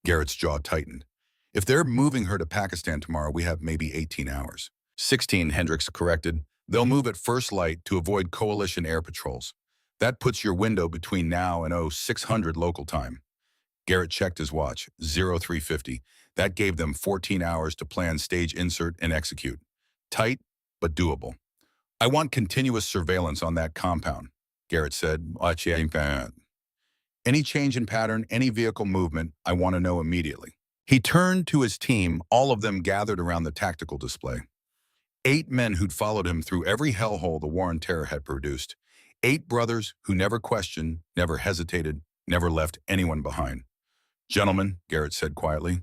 Garrett's jaw tightened. If they're moving her to Pakistan tomorrow, we have maybe 18 hours. 16, Hendricks corrected. They'll move at first light to avoid coalition air patrols. That puts your window between now and 0600 local time. Garrett checked his watch, 0350. That gave them 14 hours to plan stage insert and execute. Tight, but doable. I want continuous surveillance on that compound, Garrett said. Any change in pattern, any vehicle movement, I want to know immediately. He turned to his team, all of them gathered around the tactical display. 8 men who'd followed him through every hellhole the war on terror had produced. 8 brothers who never questioned, never hesitated, never left anyone behind. Gentlemen, Garrett said quietly,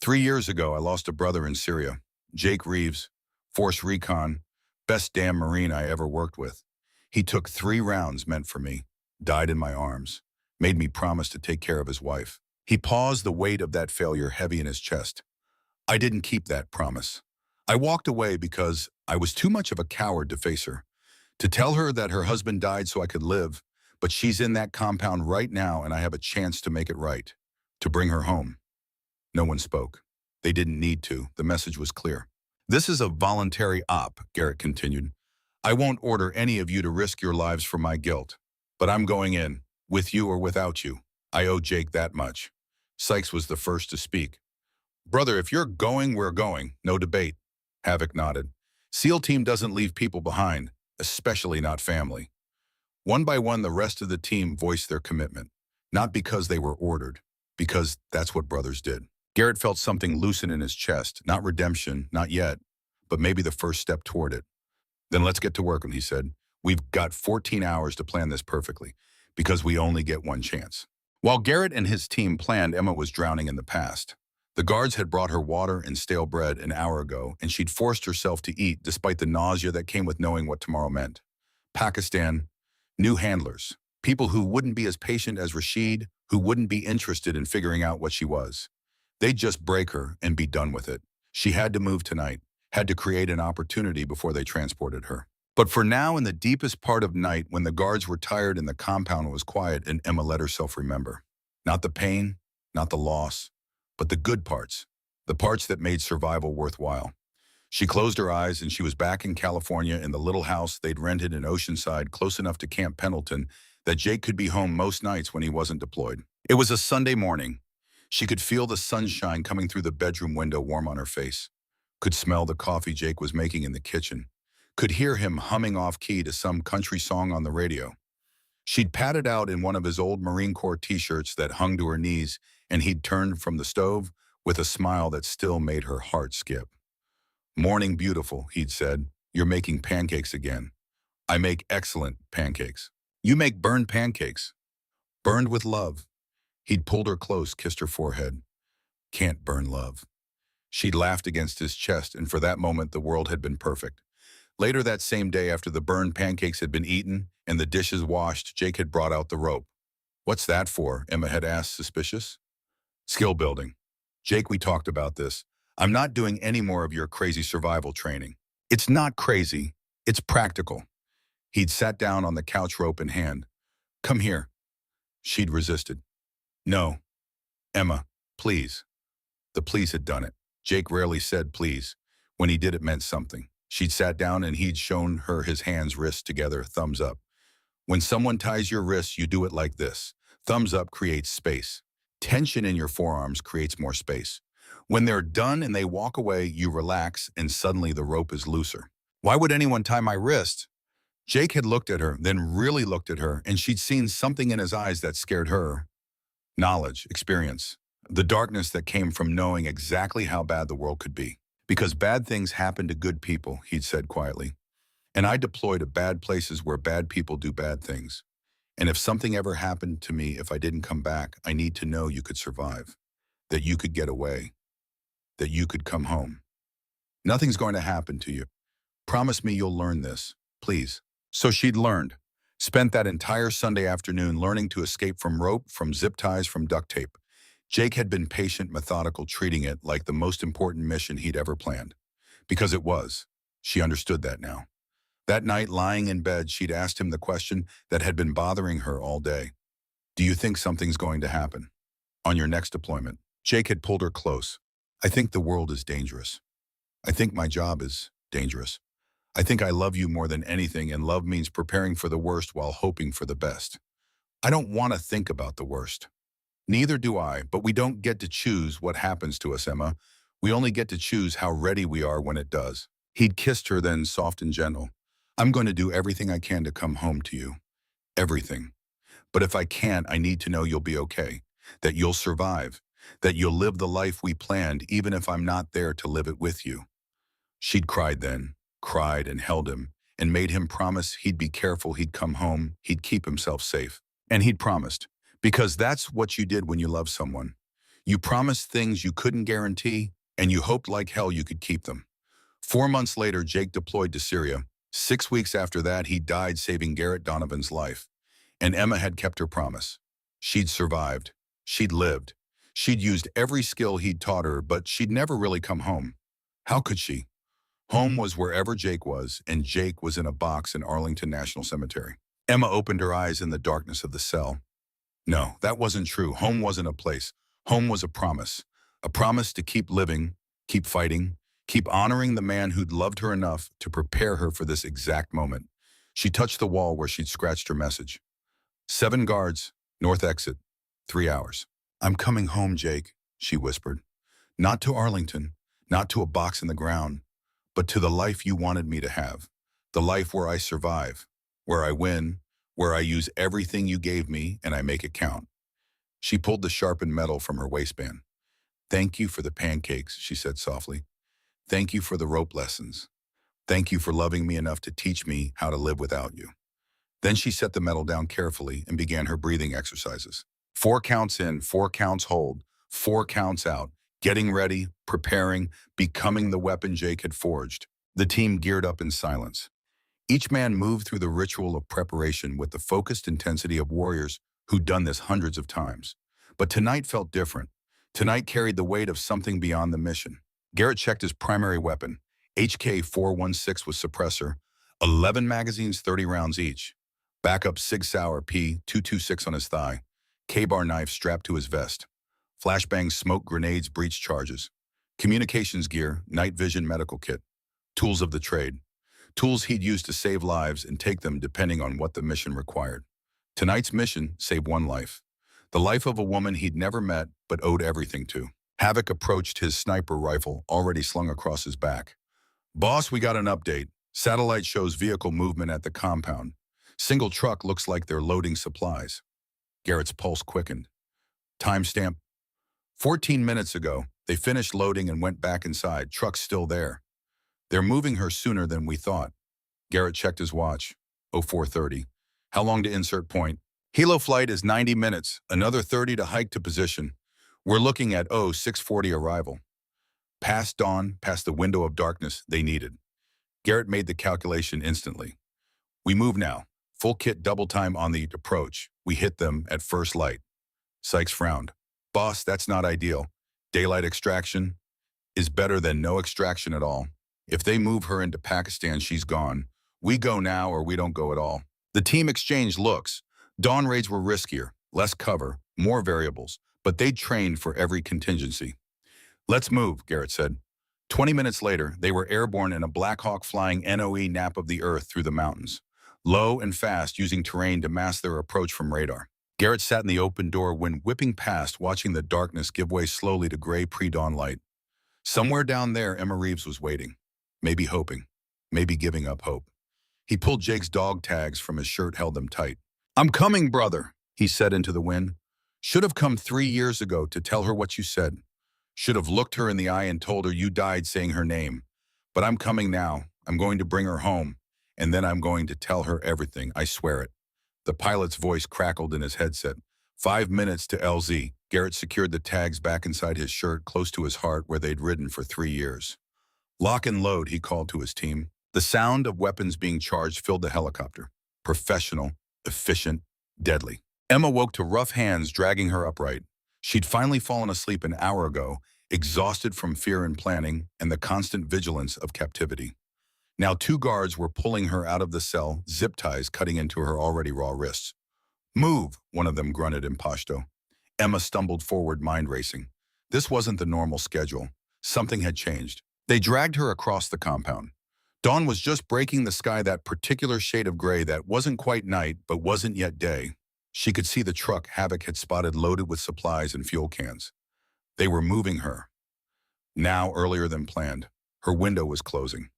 3 years ago I lost a brother in Syria. Jake Reeves, Force Recon, best damn Marine I ever worked with. He took 3 rounds meant for me, died in my arms, made me promise to take care of his wife. He paused, the weight of that failure heavy in his chest. I didn't keep that promise. I walked away because I was too much of a coward to face her. To tell her that her husband died so I could live, but she's in that compound right now and I have a chance to make it right, to bring her home. No one spoke. They didn't need to. The message was clear. This is a voluntary op, Garrett continued. I won't order any of you to risk your lives for my guilt, but I'm going in, with you or without you. I owe Jake that much. Sykes was the first to speak. Brother, if you're going, we're going. No debate. Havoc nodded. SEAL team doesn't leave people behind, especially not family. One by one, the rest of the team voiced their commitment, not because they were ordered, because that's what brothers did. Garrett felt something loosen in his chest, not redemption, not yet, but maybe the first step toward it. Then let's get to work, he said. We've got 14 hours to plan this perfectly, because we only get one chance. While Garrett and his team planned, Emma was drowning in the past. The guards had brought her water and stale bread an hour ago, and she'd forced herself to eat despite the nausea that came with knowing what tomorrow meant. Pakistan, new handlers, people who wouldn't be as patient as Rashid, who wouldn't be interested in figuring out what she was. They'd just break her and be done with it. She had to move tonight, had to create an opportunity before they transported her. But for now, in the deepest part of night, when the guards were tired and the compound was quiet, and Emma let herself remember. Not the pain, not the loss, but the good parts, the parts that made survival worthwhile. She closed her eyes and she was back in California in the little house they'd rented in Oceanside, close enough to Camp Pendleton that Jake could be home most nights when he wasn't deployed. It was a Sunday morning. She could feel the sunshine coming through the bedroom window warm on her face, could smell the coffee Jake was making in the kitchen, could hear him humming off-key to some country song on the radio. She'd padded out in one of his old Marine Corps t-shirts that hung to her knees, and he'd turned from the stove with a smile that still made her heart skip. "Morning, beautiful," he'd said. "You're making pancakes again." "I make excellent pancakes." "You make burned pancakes." "Burned with love." He'd pulled her close, kissed her forehead. "Can't burn love." She'd laughed against his chest, and for that moment the world had been perfect. Later that same day, after the burned pancakes had been eaten and the dishes washed, Jake had brought out the rope. "What's that for?" Emma had asked, suspicious. "Skill building." "Jake, we talked about this. I'm not doing any more of your crazy survival training." "It's not crazy. It's practical." He'd sat down on the couch, rope in hand. "Come here." She'd resisted. "No. Emma, please." The please had done it. Jake rarely said please. When he did, it meant something. She'd sat down and he'd shown her his hands, wrists together, thumbs up. "When someone ties your wrists, you do it like this. Thumbs up creates space. Tension in your forearms creates more space. When they're done and they walk away, you relax and suddenly the rope is looser." "Why would anyone tie my wrist?" Jake had looked at her, then really looked at her, and she'd seen something in his eyes that scared her. Knowledge, experience. The darkness that came from knowing exactly how bad the world could be. "Because bad things happen to good people," he'd said quietly. "And I deploy to bad places where bad people do bad things. And if something ever happened to me, if I didn't come back, I need to know you could survive. That you could get away. That you could come home. Nothing's going to happen to you. Promise me you'll learn this, please." So she'd learned. Spent that entire Sunday afternoon learning to escape from rope, from zip ties, from duct tape. Jake had been patient, methodical, treating it like the most important mission he'd ever planned. Because it was. She understood that now. That night, lying in bed, she'd asked him the question that had been bothering her all day. "Do you think something's going to happen on your next deployment?" Jake had pulled her close. "I think the world is dangerous. I think my job is dangerous. I think I love you more than anything, and love means preparing for the worst while hoping for the best. I don't want to think about the worst." "Neither do I, but we don't get to choose what happens to us, Emma. We only get to choose how ready we are when it does." He'd kissed her then, soft and gentle. "I'm going to do everything I can to come home to you. Everything. But if I can't, I need to know you'll be okay. That you'll survive. That you'll live the life we planned, even if I'm not there to live it with you." She'd cried then, cried and held him, and made him promise he'd be careful, he'd come home, he'd keep himself safe. And he'd promised. Because that's what you did when you love someone. You promised things you couldn't guarantee, and you hoped like hell you could keep them. 4 months later, Jake deployed to Syria. 6 weeks after that, he died saving Garrett Donovan's life. And Emma had kept her promise. She'd survived. She'd lived. She'd used every skill he'd taught her, but she'd never really come home. How could she? Home was wherever Jake was, and Jake was in a box in Arlington National Cemetery. Emma opened her eyes in the darkness of the cell. No, that wasn't true. Home wasn't a place. Home was a promise. A promise to keep living, keep fighting, keep honoring the man who'd loved her enough to prepare her for this exact moment. She touched the wall where she'd scratched her message. 7 guards, north exit, 3 hours. "I'm coming home, Jake," she whispered. "Not to Arlington, not to a box in the ground, but to the life you wanted me to have. The life where I survive, where I win, where I use everything you gave me and I make it count." She pulled the sharpened metal from her waistband. "Thank you for the pancakes," she said softly. "Thank you for the rope lessons. Thank you for loving me enough to teach me how to live without you." Then she set the metal down carefully and began her breathing exercises. 4 counts in, 4 counts hold, 4 counts out, getting ready, preparing, becoming the weapon Jake had forged. The team geared up in silence. Each man moved through the ritual of preparation with the focused intensity of warriors who'd done this hundreds of times. But tonight felt different. Tonight carried the weight of something beyond the mission. Garrett checked his primary weapon, HK-416 with suppressor, 11 magazines, 30 rounds each. Backup Sig Sauer P226 on his thigh, K-bar knife strapped to his vest. Flashbang smoke grenades, breach charges. Communications gear, night vision medical kit. Tools of the trade. Tools he'd use to save lives and take them depending on what the mission required. Tonight's mission saved one life. The life of a woman he'd never met but owed everything to. Havoc approached his sniper rifle already slung across his back. "Boss, we got an update. Satellite shows vehicle movement at the compound. Single truck looks like they're loading supplies. Garrett's pulse quickened. Timestamp. 14 minutes ago, they finished loading and went back inside. Truck's still there. They're moving her sooner than we thought. Garrett checked his watch. 0430. How long to insert point? Helo flight is 90 minutes, another 30 to hike to position. We're looking at 0640 arrival. Past dawn, past the window of darkness they needed. Garrett made the calculation instantly. We move now. Full kit double time on the approach. We hit them at first light. Sykes frowned. Boss, that's not ideal. Daylight extraction is better than no extraction at all. If they move her into Pakistan, she's gone. We go now or we don't go at all. The team exchanged looks. Dawn raids were riskier, less cover, more variables, but they'd trained for every contingency. Let's move, Garrett said. 20 minutes later, they were airborne in a Black Hawk flying NOE nap of the Earth through the mountains, low and fast, using terrain to mask their approach from radar. Garrett sat in the open door when whipping past, watching the darkness give way slowly to gray pre-dawn light. Somewhere down there, Emma Reeves was waiting, maybe hoping, maybe giving up hope. He pulled Jake's dog tags from his shirt, held them tight. I'm coming, brother, he said into the wind. Should have come 3 years ago to tell her what you said. Should have looked her in the eye and told her you died saying her name. But I'm coming now. I'm going to bring her home. And then I'm going to tell her everything. I swear it. The pilot's voice crackled in his headset. 5 minutes to LZ. Garrett secured the tags back inside his shirt, close to his heart where they'd ridden for 3 years. Lock and load, he called to his team. The sound of weapons being charged filled the helicopter. Professional, efficient, deadly. Emma woke to rough hands dragging her upright. She'd finally fallen asleep an hour ago, exhausted from fear and planning and the constant vigilance of captivity. Now 2 guards were pulling her out of the cell, zip ties cutting into her already raw wrists. Move, one of them grunted in Pashto. Emma stumbled forward, mind racing. This wasn't the normal schedule. Something had changed. They dragged her across the compound. Dawn was just breaking the sky, that particular shade of gray that wasn't quite night but wasn't yet day. She could see the truck Havoc had spotted loaded with supplies and fuel cans. They were moving her. Now, earlier than planned, her window was closing.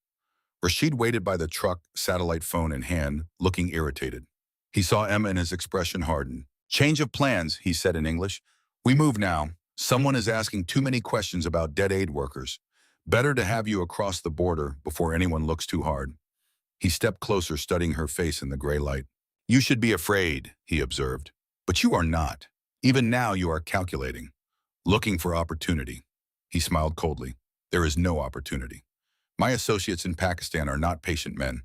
Rashid waited by the truck, satellite phone in hand, looking irritated. He saw Emma and his expression hardened. Change of plans, he said in English. We move now. Someone is asking too many questions about dead aid workers. Better to have you across the border before anyone looks too hard. He stepped closer, studying her face in the gray light. You should be afraid, he observed. But you are not. Even now you are calculating. Looking for opportunity. He smiled coldly. There is no opportunity. My associates in Pakistan are not patient men.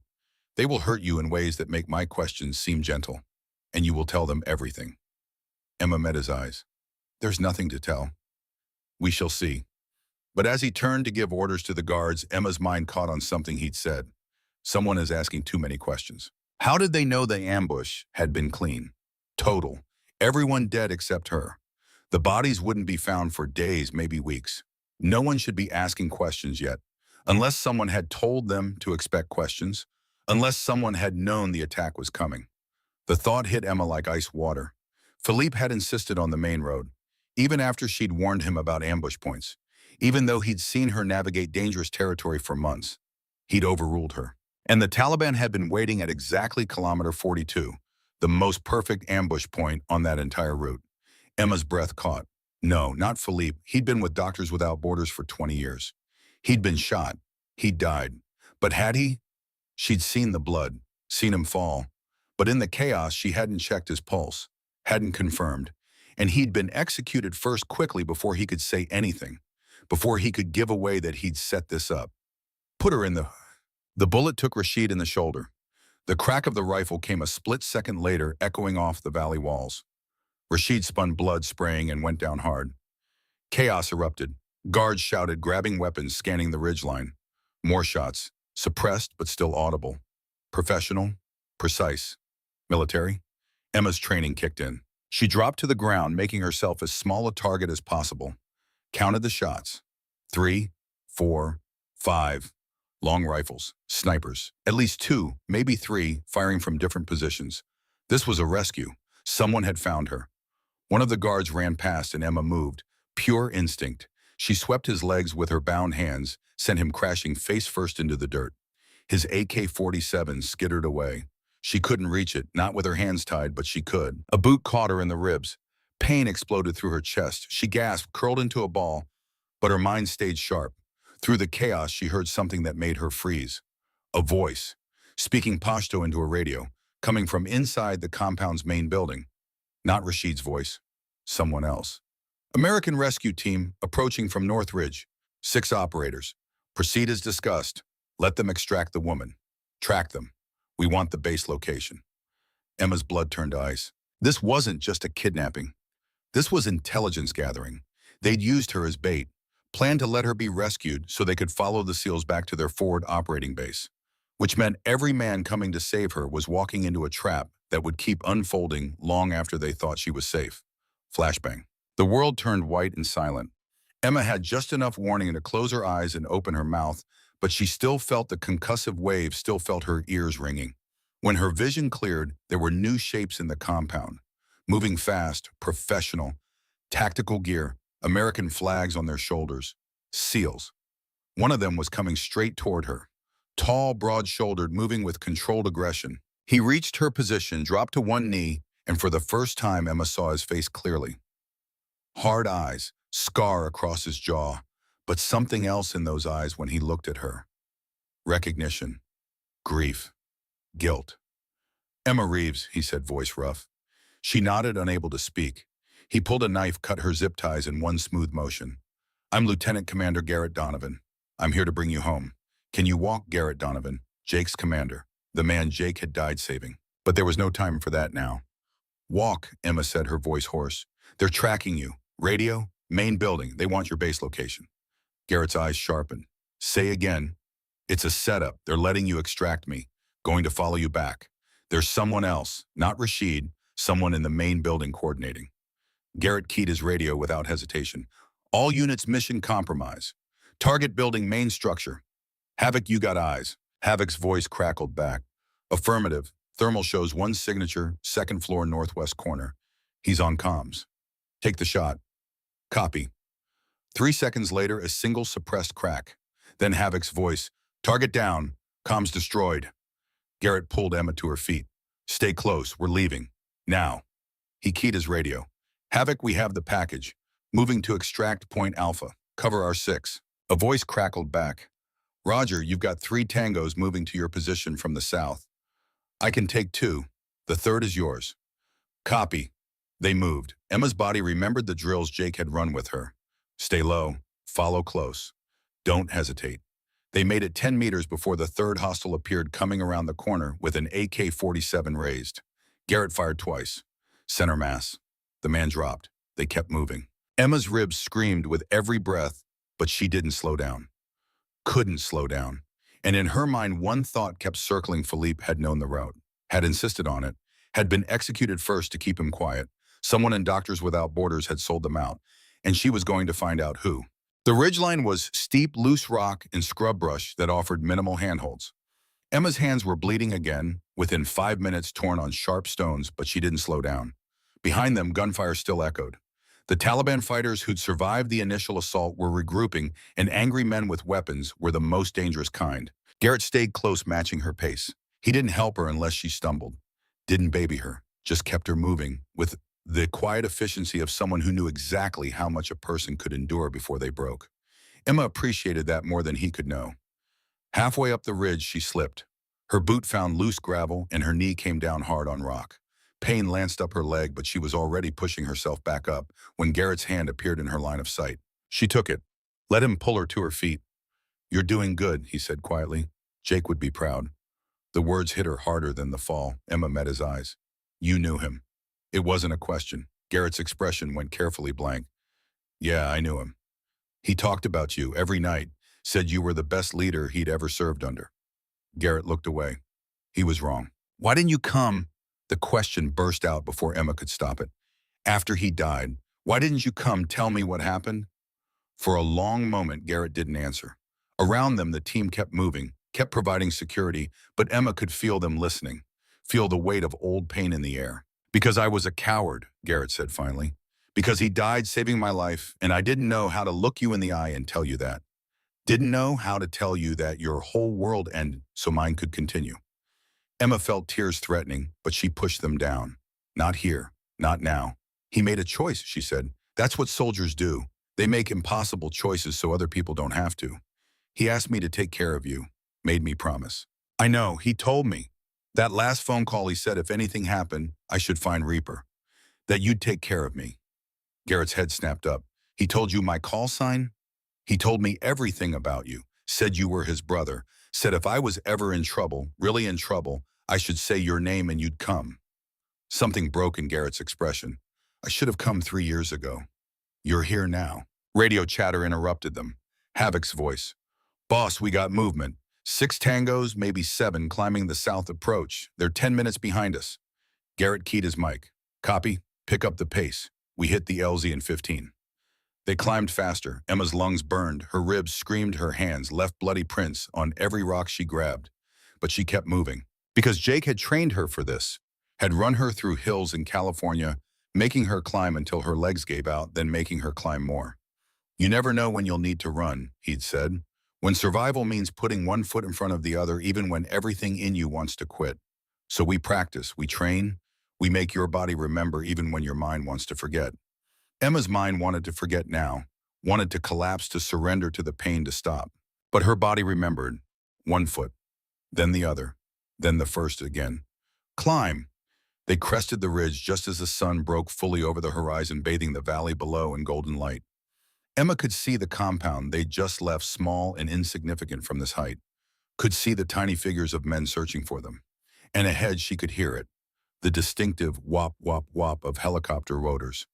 They will hurt you in ways that make my questions seem gentle. And you will tell them everything. Emma met his eyes. There's nothing to tell. We shall see. But as he turned to give orders to the guards, Emma's mind caught on something he'd said. Someone is asking too many questions. How did they know the ambush had been clean? Total. Everyone dead except her. The bodies wouldn't be found for days, maybe weeks. No one should be asking questions yet, unless someone had told them to expect questions, unless someone had known the attack was coming. The thought hit Emma like ice water. Philippe had insisted on the main road, even after she'd warned him about ambush points. Even though he'd seen her navigate dangerous territory for months, he'd overruled her. And the Taliban had been waiting at exactly kilometer 42, the most perfect ambush point on that entire route. Emma's breath caught. No, not Philippe. He'd been with Doctors Without Borders for 20 years. He'd been shot. He'd died. But had he? She'd seen the blood, seen him fall. But in the chaos, she hadn't checked his pulse, hadn't confirmed. And he'd been executed first, quickly, before he could say anything, before he could give away that he'd set this up. Put her in the... The bullet took Rashid in the shoulder. The crack of the rifle came a split second later, echoing off the valley walls. Rashid spun, blood spraying, and went down hard. Chaos erupted. Guards shouted, grabbing weapons, scanning the ridgeline. More shots, suppressed but still audible. Professional, precise. Military? Emma's training kicked in. She dropped to the ground, making herself as small a target as possible. Counted the shots. 3, 4, 5. Long rifles, snipers, at least 2, maybe 3, firing from different positions. This was a rescue. Someone had found her. One of the guards ran past and Emma moved. Pure instinct. She swept his legs with her bound hands, sent him crashing face first into the dirt. His AK-47 skittered away. She couldn't reach it, not with her hands tied, but she could. A boot caught her in the ribs. Pain exploded through her chest. She gasped, curled into a ball, but her mind stayed sharp. Through the chaos, she heard something that made her freeze. A voice, speaking Pashto into a radio, coming from inside the compound's main building. Not Rashid's voice, someone else. American rescue team approaching from Northridge. 6 operators. Proceed as discussed. Let them extract the woman. Track them. We want the base location. Emma's blood turned ice. This wasn't just a kidnapping. This was intelligence gathering. They'd used her as bait, planned to let her be rescued so they could follow the SEALs back to their forward operating base, which meant every man coming to save her was walking into a trap that would keep unfolding long after they thought she was safe. Flashbang. The world turned white and silent. Emma had just enough warning to close her eyes and open her mouth, but she still felt the concussive wave, still felt her ears ringing. When her vision cleared, there were new shapes in the compound. Moving fast, professional, tactical gear, American flags on their shoulders. SEALs. One of them was coming straight toward her. Tall, broad-shouldered, moving with controlled aggression. He reached her position, dropped to one knee, and for the first time Emma saw his face clearly. Hard eyes, scar across his jaw, but something else in those eyes when he looked at her. Recognition. Grief. Guilt. "Emma Reeves," he said, voice rough. She nodded, unable to speak. He pulled a knife, cut her zip ties in one smooth motion. "I'm Lieutenant Commander Garrett Donovan. I'm here to bring you home. Can you walk?" Garrett Donovan, Jake's commander, the man Jake had died saving. But there was no time for that now. "Walk," Emma said, her voice hoarse. "They're tracking you. Radio, main building. They want your base location." Garrett's eyes sharpened. "Say again." "It's a setup. They're letting you extract me. Going to follow you back. There's someone else, not Rashid, someone in the main building coordinating." Garrett keyed his radio without hesitation. "All units, mission compromise. Target building main structure. Havoc, you got eyes." Havoc's voice crackled back. "Affirmative. Thermal shows one signature, 2nd floor northwest corner. He's on comms. Take the shot." "Copy." 3 seconds later, a single suppressed crack. Then Havoc's voice. "Target down. Comms destroyed." Garrett pulled Emma to her feet. "Stay close. We're leaving. Now." He keyed his radio. "Havoc, we have the package. Moving to extract point Alpha. Cover our 6. A voice crackled back. "Roger, you've got 3 tangos moving to your position from the south. I can take 2. The 3rd is yours." "Copy." They moved. Emma's body remembered the drills Jake had run with her. Stay low. Follow close. Don't hesitate. They made it 10 meters before the 3rd hostile appeared, coming around the corner with an AK-47 raised. Garrett fired twice. Center mass. The man dropped. They kept moving. Emma's ribs screamed with every breath, but she didn't slow down. Couldn't slow down. And in her mind, one thought kept circling. Philippe had known the route, had insisted on it, had been executed first to keep him quiet. Someone in Doctors Without Borders had sold them out, and she was going to find out who. The ridgeline was steep, loose rock and scrub brush that offered minimal handholds. Emma's hands were bleeding again, within 5 minutes torn on sharp stones, but she didn't slow down. Behind them, gunfire still echoed. The Taliban fighters who'd survived the initial assault were regrouping, and angry men with weapons were the most dangerous kind. Garrett stayed close, matching her pace. He didn't help her unless she stumbled. Didn't baby her, just kept her moving, with the quiet efficiency of someone who knew exactly how much a person could endure before they broke. Emma appreciated that more than he could know. Halfway up the ridge, she slipped. Her boot found loose gravel, and her knee came down hard on rock. Pain lanced up her leg, but she was already pushing herself back up when Garrett's hand appeared in her line of sight. She took it. Let him pull her to her feet. "You're doing good," he said quietly. "Jake would be proud." The words hit her harder than the fall. Emma met his eyes. "You knew him." It wasn't a question. Garrett's expression went carefully blank. "Yeah, I knew him. He talked about you every night, said you were the best leader he'd ever served under." Garrett looked away. He was wrong. "Why didn't you come?" The question burst out before Emma could stop it. "After he died, why didn't you come tell me what happened?" For a long moment, Garrett didn't answer. Around them, the team kept moving, kept providing security, but Emma could feel them listening, feel the weight of old pain in the air. "Because I was a coward," Garrett said finally. "Because he died saving my life, and I didn't know how to look you in the eye and tell you that." Didn't know how to tell you that your whole world ended so mine could continue. Emma felt tears threatening, but she pushed them down. Not here. Not now. He made a choice, she said. That's what soldiers do. They make impossible choices so other people don't have to. He asked me to take care of you. Made me promise. I know, he told me. That last phone call he said if anything happened, I should find Reaper. That you'd take care of me. Garrett's head snapped up. He told you my call sign? He told me everything about you. Said you were his brother. Said if I was ever in trouble, really in trouble, I should say your name and you'd come. Something broke in Garrett's expression. I should have come 3 years ago. You're here now. Radio chatter interrupted them. Havoc's voice. Boss, we got movement. 6 tangos, maybe 7, climbing the south approach. They're 10 minutes behind us. Garrett keyed his mic. Copy. Pick up the pace. We hit the LZ in 15. They climbed faster. Emma's lungs burned. Her ribs screamed. Her hands left bloody prints on every rock she grabbed. But she kept moving. Because Jake had trained her for this. Had run her through hills in California, making her climb until her legs gave out, then making her climb more. You never know when you'll need to run, he'd said. When survival means putting one foot in front of the other even when everything in you wants to quit. So we practice, we train, we make your body remember even when your mind wants to forget. Emma's mind wanted to forget now, wanted to collapse, to surrender to the pain, to stop. But her body remembered. 1 foot, then the other, then the first again. Climb. They crested the ridge just as the sun broke fully over the horizon, bathing the valley below in golden light. Emma could see the compound they'd just left, small and insignificant from this height. Could see the tiny figures of men searching for them. And ahead she could hear it, the distinctive whop, whop, whop of helicopter rotors.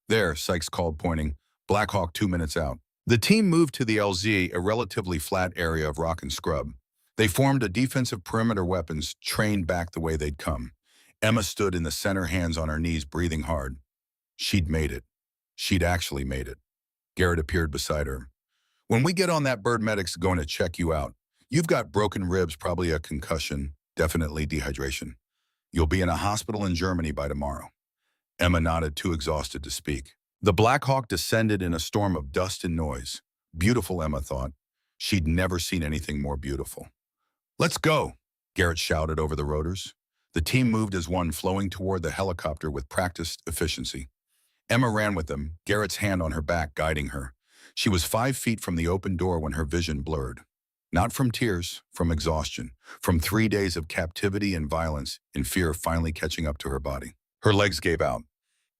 There, Sykes called, pointing. Black Hawk 2 minutes out. The team moved to the LZ, a relatively flat area of rock and scrub. They formed a defensive perimeter, weapons trained back the way they'd come. Emma stood in the center, hands on her knees, breathing hard. She'd made it. She'd actually made it. Garrett appeared beside her. When we get on that bird, medic's going to check you out. You've got broken ribs, probably a concussion, definitely dehydration. You'll be in a hospital in Germany by tomorrow. Emma nodded, too exhausted to speak. The Black Hawk descended in a storm of dust and noise. Beautiful, Emma thought. She'd never seen anything more beautiful. Let's go, Garrett shouted over the rotors. The team moved as one, flowing toward the helicopter with practiced efficiency. Emma ran with them, Garrett's hand on her back, guiding her. She was 5 feet from the open door when her vision blurred. Not from tears, from exhaustion, from 3 days of captivity and violence, and fear finally catching up to her body. Her legs gave out.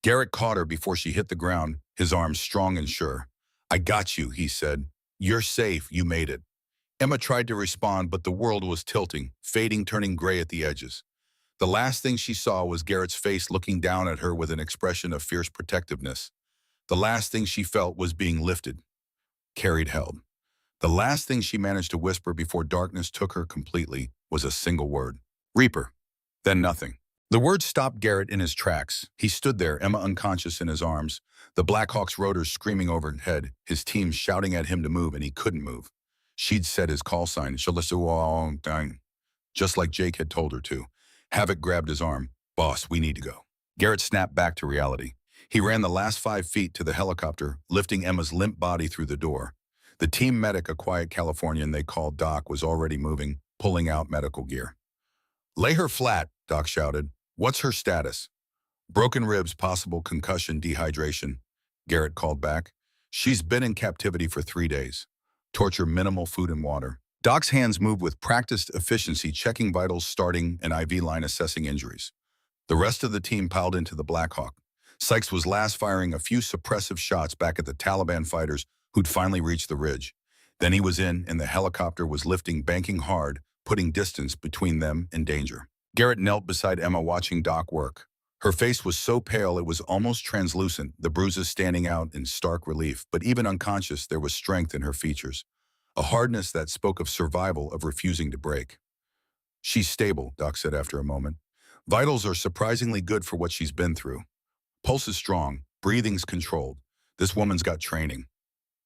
Garrett caught her before she hit the ground, his arms strong and sure. I got you, he said. You're safe, you made it. Emma tried to respond, but the world was tilting, fading, turning gray at the edges. The last thing she saw was Garrett's face looking down at her with an expression of fierce protectiveness. The last thing she felt was being lifted, carried, held. The last thing she managed to whisper before darkness took her completely was a single word. Reaper. Then nothing. The word stopped Garrett in his tracks. He stood there, Emma unconscious in his arms, the Black Hawk's rotors screaming overhead, his team shouting at him to move, and he couldn't move. She'd said his call sign, just like Jake had told her to. Havoc grabbed his arm. Boss, we need to go. Garrett snapped back to reality. He ran the last 5 feet to the helicopter, lifting Emma's limp body through the door. The team medic, a quiet Californian they called Doc, was already moving, pulling out medical gear. Lay her flat, Doc shouted. What's her status? Broken ribs, possible concussion, dehydration, Garrett called back. She's been in captivity for 3 days. Torture, minimal food and water. Doc's hands moved with practiced efficiency, checking vitals, starting an IV line, assessing injuries. The rest of the team piled into the Black Hawk. Sykes was last, firing a few suppressive shots back at the Taliban fighters who'd finally reached the ridge. Then he was in, and the helicopter was lifting, banking hard, putting distance between them and danger. Garrett knelt beside Emma, watching Doc work. Her face was so pale it was almost translucent, the bruises standing out in stark relief, but even unconscious, there was strength in her features. A hardness that spoke of survival, of refusing to break. She's stable, Doc said after a moment. Vitals are surprisingly good for what she's been through. Pulse is strong, breathing's controlled. This woman's got training.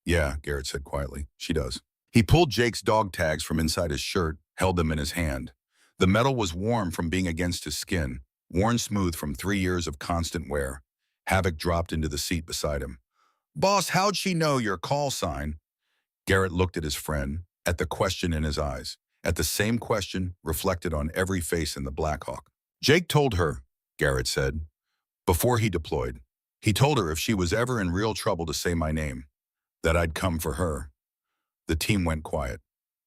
Yeah, Garrett said quietly, she does. He pulled Jake's dog tags from inside his shirt, held them in his hand. The metal was warm from being against his skin, worn smooth from 3 years of constant wear. Havoc dropped into the seat beside him. Boss, how'd she know your call sign? Garrett looked at his friend, at the question in his eyes, at the same question reflected on every face in the Blackhawk. Jake told her, Garrett said, before he deployed. He told her if she was ever in real trouble to say my name, that I'd come for her. The team went quiet.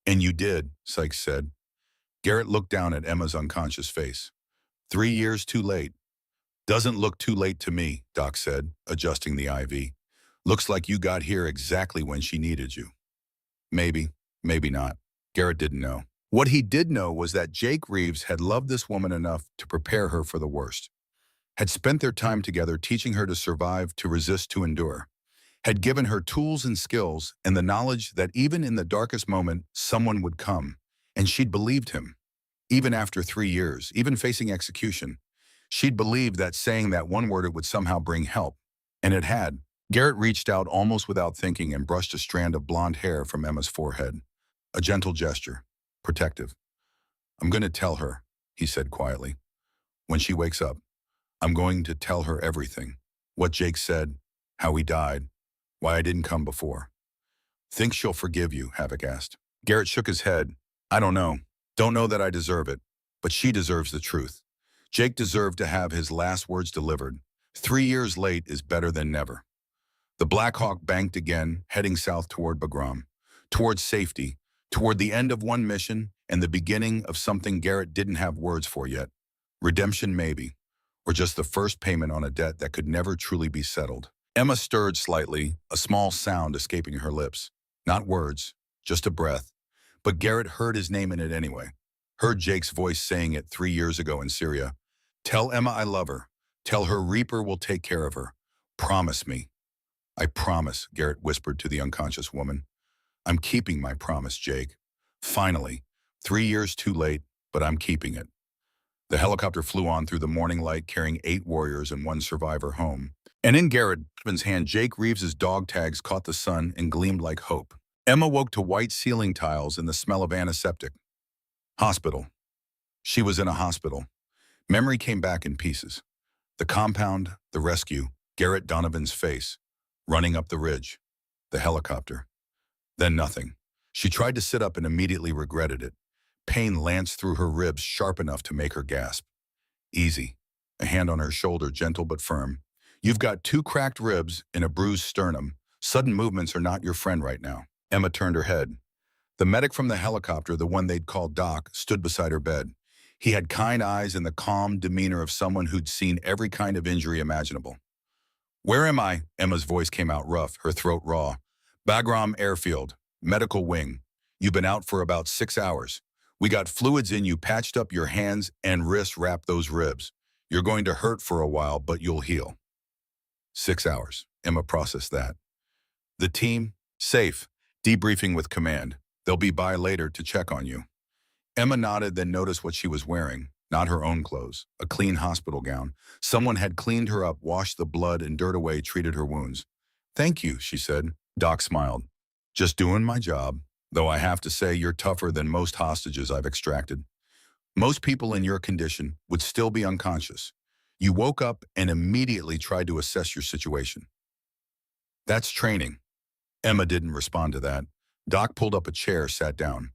And you did, Sykes said. Garrett looked down at Emma's unconscious face. 3 years too late. Doesn't look too late to me, Doc said, adjusting the IV. Looks like you got here exactly when she needed you. Maybe, maybe not. Garrett didn't know. What he did know was that Jake Reeves had loved this woman enough to prepare her for the worst. Had spent their time together teaching her to survive, to resist, to endure. Had given her tools and skills and the knowledge that even in the darkest moment, someone would come. And she'd believed him. Even after 3 years, even facing execution, she'd believed that saying that one word it would somehow bring help. And it had. Garrett reached out almost without thinking and brushed a strand of blonde hair from Emma's forehead. A gentle gesture, protective. I'm going to tell her, he said quietly. When she wakes up, I'm going to tell her everything. What Jake said, how he died, why I didn't come before. Think she'll forgive you, Havoc asked. Garrett shook his head. I don't know. Don't know that I deserve it, but she deserves the truth. Jake deserved to have his last words delivered. 3 years late is better than never. The Blackhawk banked again, heading south toward Bagram, toward safety, toward the end of one mission and the beginning of something Garrett didn't have words for yet. Redemption maybe, or just the first payment on a debt that could never truly be settled. Emma stirred slightly, a small sound escaping her lips. Not words, just a breath. But Garrett heard his name in it anyway. Heard Jake's voice saying it 3 years ago in Syria. Tell Emma I love her. Tell her Reaper will take care of her. Promise me. I promise, Garrett whispered to the unconscious woman. I'm keeping my promise, Jake. Finally. 3 years too late, but I'm keeping it. The helicopter flew on through the morning light, carrying 8 warriors and 1 survivor home. And in Garrett's hand, Jake Reeves's dog tags caught the sun and gleamed like hope. Emma woke to white ceiling tiles and the smell of antiseptic. Hospital. She was in a hospital. Memory came back in pieces. The compound, the rescue, Garrett Donovan's face, running up the ridge, the helicopter. Then nothing. She tried to sit up and immediately regretted it. Pain lanced through her ribs sharp enough to make her gasp. Easy. A hand on her shoulder, gentle but firm. You've got 2 cracked ribs and a bruised sternum. Sudden movements are not your friend right now. Emma turned her head. The medic from the helicopter, the one they'd called Doc, stood beside her bed. He had kind eyes and the calm demeanor of someone who'd seen every kind of injury imaginable. Where am I? Emma's voice came out rough, her throat raw. Bagram Airfield, medical wing. You've been out for about 6 hours. We got fluids in you, patched up your hands and wrists, wrapped those ribs. You're going to hurt for a while, but you'll heal. 6 hours. Emma processed that. The team? Safe. Debriefing with command. They'll be by later to check on you. Emma nodded, then noticed what she was wearing. Not her own clothes. A clean hospital gown. Someone had cleaned her up, washed the blood and dirt away, treated her wounds. Thank you, she said. Doc smiled. Just doing my job. Though I have to say you're tougher than most hostages I've extracted. Most people in your condition would still be unconscious. You woke up and immediately tried to assess your situation. That's training. Emma didn't respond to that. Doc pulled up a chair, sat down.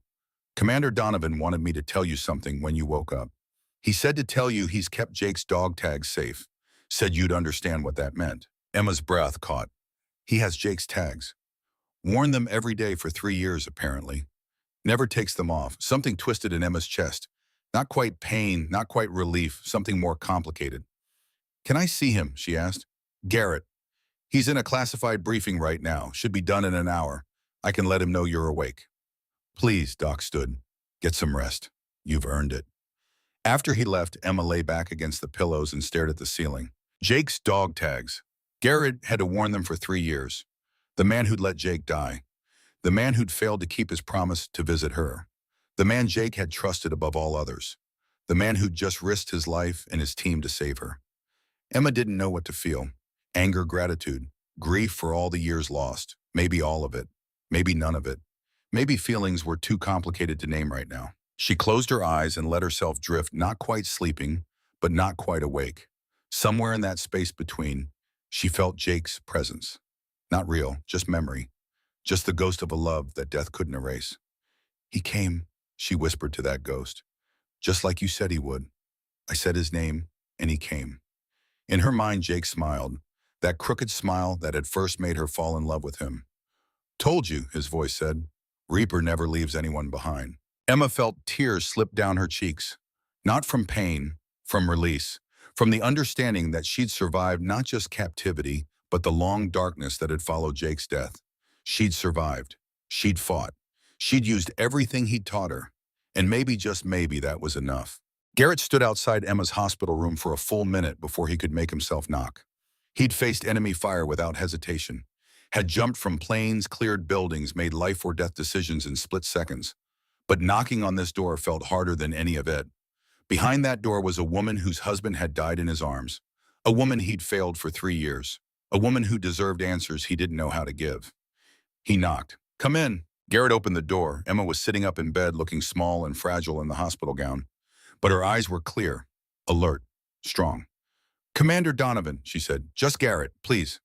Commander Donovan wanted me to tell you something when you woke up. He said to tell you he's kept Jake's dog tags safe. Said you'd understand what that meant. Emma's breath caught. He has Jake's tags. Worn them every day for 3 years, apparently. Never takes them off. Something twisted in Emma's chest. Not quite pain, not quite relief, something more complicated. Can I see him? She asked. Garrett. He's in a classified briefing right now. Should be done in an hour. I can let him know you're awake. Please, Doc stood. Get some rest. You've earned it. After he left, Emma lay back against the pillows and stared at the ceiling. Jake's dog tags. Garrett had worn them for 3 years. The man who'd let Jake die. The man who'd failed to keep his promise to visit her. The man Jake had trusted above all others. The man who'd just risked his life and his team to save her. Emma didn't know what to feel. Anger, gratitude, grief for all the years lost. Maybe all of it. Maybe none of it. Maybe feelings were too complicated to name right now. She closed her eyes and let herself drift, not quite sleeping, but not quite awake. Somewhere in that space between, she felt Jake's presence. Not real, just memory. just the ghost of a love that death couldn't erase. He came, she whispered to that ghost, just like you said he would. I said his name, and he came. In her mind, Jake smiled, that crooked smile that had first made her fall in love with him. Told you, his voice said. Reaper never leaves anyone behind. Emma felt tears slip down her cheeks, not from pain, from release, from the understanding that she'd survived not just captivity, but the long darkness that had followed Jake's death. She'd survived. She'd fought. She'd used everything he'd taught her. And maybe, just maybe, that was enough. Garrett stood outside Emma's hospital room for a full minute before he could make himself knock. He'd faced enemy fire without hesitation, had jumped from planes, cleared buildings, made life or death decisions in split seconds. But knocking on this door felt harder than any of it. Behind that door was a woman whose husband had died in his arms, a woman he'd failed for 3 years, a woman who deserved answers he didn't know how to give. He knocked. Come in. Garrett opened the door. Emma was sitting up in bed, looking small and fragile in the hospital gown. But her eyes were clear, alert, strong. Commander Donovan, she said, just Garrett, please.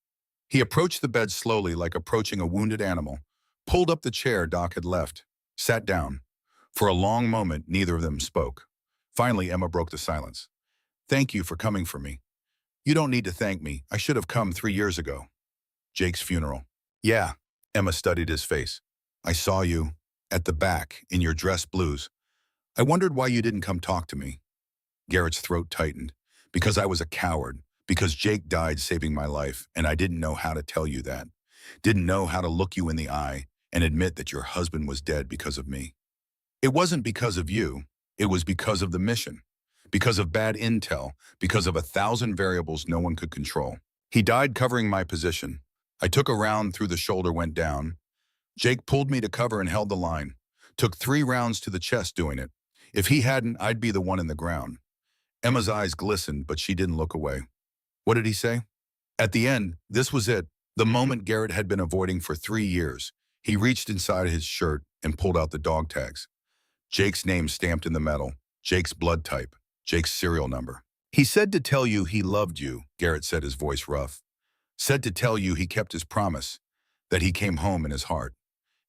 He approached the bed slowly, like approaching a wounded animal, pulled up the chair Doc had left, sat down. For a long moment, neither of them spoke. Finally, Emma broke the silence. Thank you for coming for me. You don't need to thank me. I should have come 3 years ago. Jake's funeral. Yeah, Emma studied his face. I saw you, at the back, in your dress blues. I wondered why you didn't come talk to me. Garrett's throat tightened. Because I was a coward. Because Jake died saving my life, and I didn't know how to tell you that. Didn't know how to look you in the eye and admit that your husband was dead because of me. It wasn't because of you. It was because of the mission. Because of bad intel. Because of 1,000 variables no one could control. He died covering my position. I took a round through the shoulder, went down. Jake pulled me to cover and held the line. Took 3 rounds to the chest doing it. If he hadn't, I'd be the one in the ground. Emma's eyes glistened, but she didn't look away. What did he say? At the end, this was it. The moment Garrett had been avoiding for 3 years. He reached inside his shirt and pulled out the dog tags. Jake's name stamped in the metal. Jake's blood type. Jake's serial number. He said to tell you he loved you, Garrett said, his voice rough. Said to tell you he kept his promise, that he came home in his heart.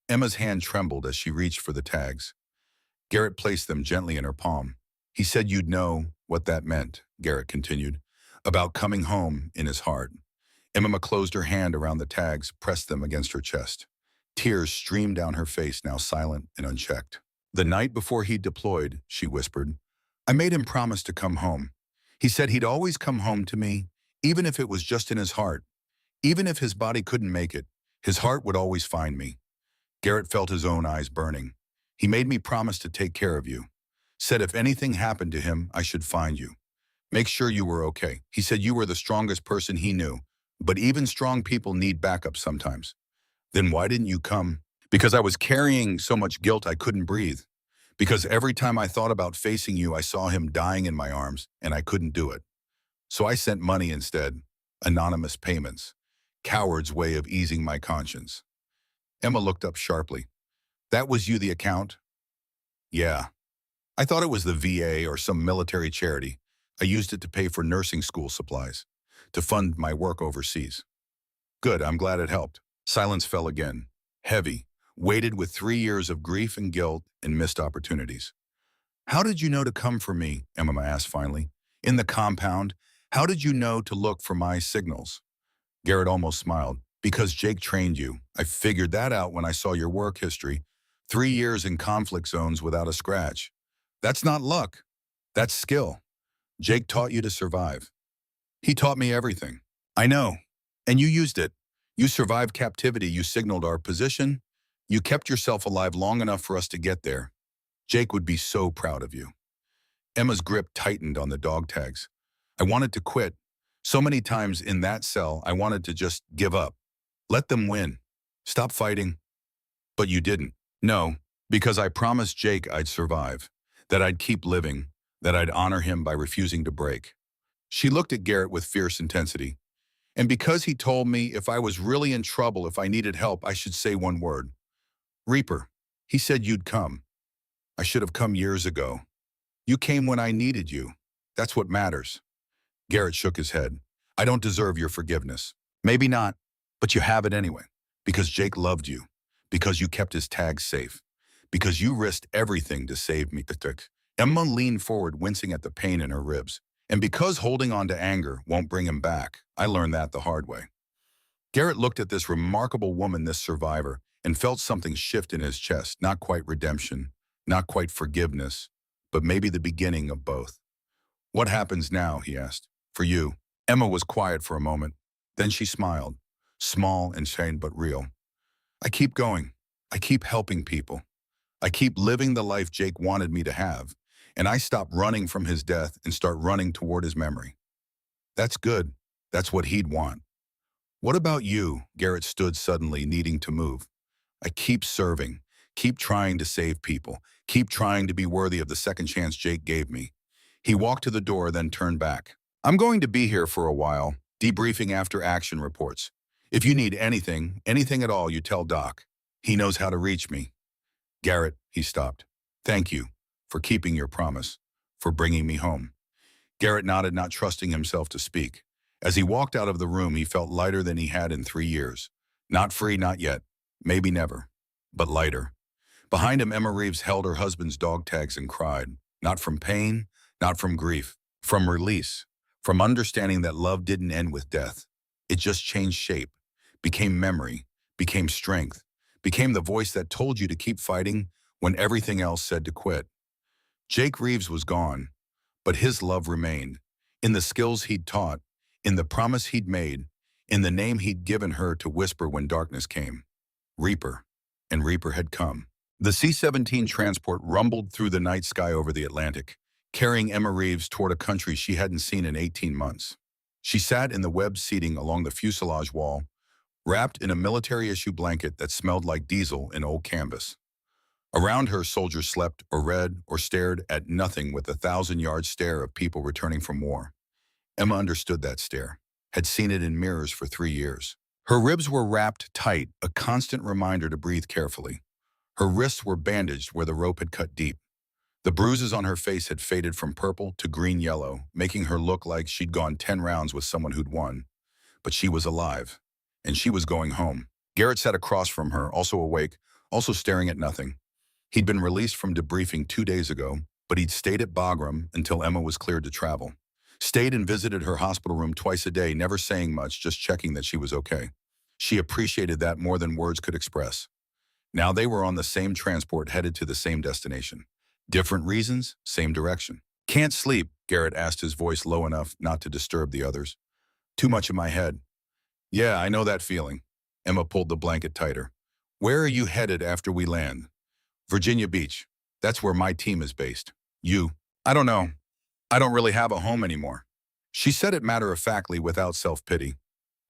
Emma's hand trembled as she reached for the tags. Garrett placed them gently in her palm. He said you'd know what that meant, Garrett continued, about coming home in his heart. Emma closed her hand around the tags, pressed them against her chest. Tears streamed down her face, now silent and unchecked. The night before he deployed, she whispered, I made him promise to come home. He said he'd always come home to me, even if it was just in his heart. Even if his body couldn't make it, his heart would always find me. Garrett felt his own eyes burning. He made me promise to take care of you. Said if anything happened to him, I should find you. Make sure you were okay. He said you were the strongest person he knew, but even strong people need backup sometimes. Then why didn't you come? Because I was carrying so much guilt I couldn't breathe. Because every time I thought about facing you, I saw him dying in my arms, and I couldn't do it. So I sent money instead, anonymous payments. Coward's way of easing my conscience. Emma looked up sharply. That was you, the account? Yeah. I thought it was the VA or some military charity. I used it to pay for nursing school supplies, to fund my work overseas. Good, I'm glad it helped. Silence fell again, heavy, weighted with 3 years of grief and guilt and missed opportunities. How did you know to come for me? Emma asked finally. In the compound, how did you know to look for my signals? Garrett almost smiled. Because Jake trained you. I figured that out when I saw your work history. 3 years in conflict zones without a scratch. That's not luck. That's skill. Jake taught you to survive. He taught me everything. I know. And you used it. You survived captivity. You signaled our position. You kept yourself alive long enough for us to get there. Jake would be so proud of you. Emma's grip tightened on the dog tags. I wanted to quit. So many times in that cell, I wanted to just give up. Let them win. Stop fighting. But you didn't. No, because I promised Jake I'd survive, that I'd keep living, that I'd honor him by refusing to break. She looked at Garrett with fierce intensity. And because he told me if I was really in trouble, if I needed help, I should say one word. Reaper. He said you'd come. I should have come years ago. You came when I needed you. That's what matters. Garrett shook his head. I don't deserve your forgiveness. Maybe not, but you have it anyway, because Jake loved you. because you kept his tags safe, because you risked everything to save me. Emma leaned forward, wincing at the pain in her ribs. And because holding on to anger won't bring him back, I learned that the hard way. Garrett looked at this remarkable woman, this survivor, and felt something shift in his chest. Not quite redemption, not quite forgiveness, but maybe the beginning of both. What happens now, he asked. For you. Emma was quiet for a moment. Then she smiled, small and sane but real. I keep going. I keep helping people. I keep living the life Jake wanted me to have, and I stop running from his death and start running toward his memory. That's good. That's what he'd want. What about you? Garrett stood suddenly, needing to move. I keep serving, keep trying to save people, keep trying to be worthy of the second chance Jake gave me. He walked to the door, then turned back. I'm going to be here for a while, debriefing after action reports. If you need anything, anything at all, you tell Doc. He knows how to reach me. Garrett, he stopped. Thank you for keeping your promise, for bringing me home. Garrett nodded, not trusting himself to speak. As he walked out of the room, he felt lighter than he had in 3 years. Not free, not yet. Maybe never. But lighter. Behind him, Emma Reeves held her husband's dog tags and cried. Not from pain, not from grief. From release. From understanding that love didn't end with death. It just changed shape. Became memory. Became strength. Became the voice that told you to keep fighting when everything else said to quit. Jake Reeves was gone, but his love remained. In the skills he'd taught, in the promise he'd made, in the name he'd given her to whisper when darkness came. Reaper. And Reaper had come. The C-17 transport rumbled through the night sky over the Atlantic, carrying Emma Reeves toward a country she hadn't seen in 18 months. She sat in the webbed seating along the fuselage wall, wrapped in a military-issue blanket that smelled like diesel and old canvas. Around her, soldiers slept or read or stared at nothing with the 1,000-yard stare of people returning from war. Emma understood that stare, had seen it in mirrors for 3 years. Her ribs were wrapped tight, a constant reminder to breathe carefully. Her wrists were bandaged where the rope had cut deep. The bruises on her face had faded from purple to green-yellow, making her look like she'd gone 10 rounds with someone who'd won. But she was alive, and she was going home. Garrett sat across from her, also awake, also staring at nothing. He'd been released from debriefing 2 days ago, but he'd stayed at Bagram until Emma was cleared to travel. Stayed and visited her hospital room twice a day, never saying much, just checking that she was okay. She appreciated that more than words could express. Now they were on the same transport headed to the same destination. Different reasons, same direction. Can't sleep, Garrett asked, his voice low enough not to disturb the others. Too much in my head. Yeah, I know that feeling. Emma pulled the blanket tighter. Where are you headed after we land? Virginia Beach. That's where my team is based. You? I don't know. I don't really have a home anymore. She said it matter-of-factly without self-pity.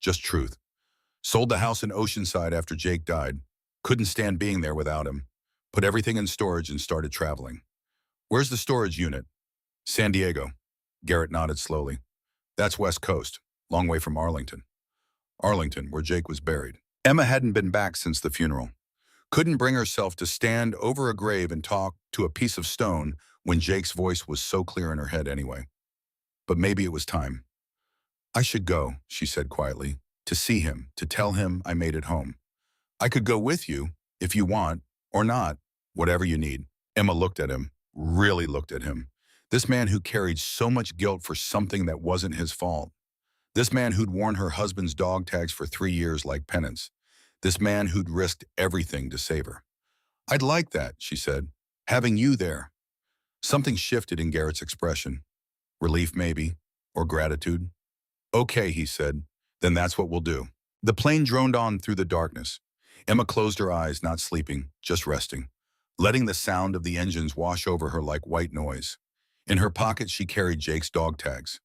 Just truth. Sold the house in Oceanside after Jake died. Couldn't stand being there without him. Put everything in storage and started traveling. Where's the storage unit? San Diego. Garrett nodded slowly. That's West Coast, long way from Arlington. Arlington, where Jake was buried. Emma hadn't been back since the funeral. Couldn't bring herself to stand over a grave and talk to a piece of stone when Jake's voice was so clear in her head anyway. But maybe it was time. I should go, she said quietly, to see him, to tell him I made it home. I could go with you, if you want, or not, whatever you need. Emma looked at him, really looked at him. This man who carried so much guilt for something that wasn't his fault. This man who'd worn her husband's dog tags for 3 years like penance. This man who'd risked everything to save her. I'd like that, she said, having you there. Something shifted in Garrett's expression. Relief maybe, or gratitude. Okay, he said, then that's what we'll do. The plane droned on through the darkness. Emma closed her eyes, not sleeping, just resting, letting the sound of the engines wash over her like white noise. In her pocket, she carried Jake's dog tags.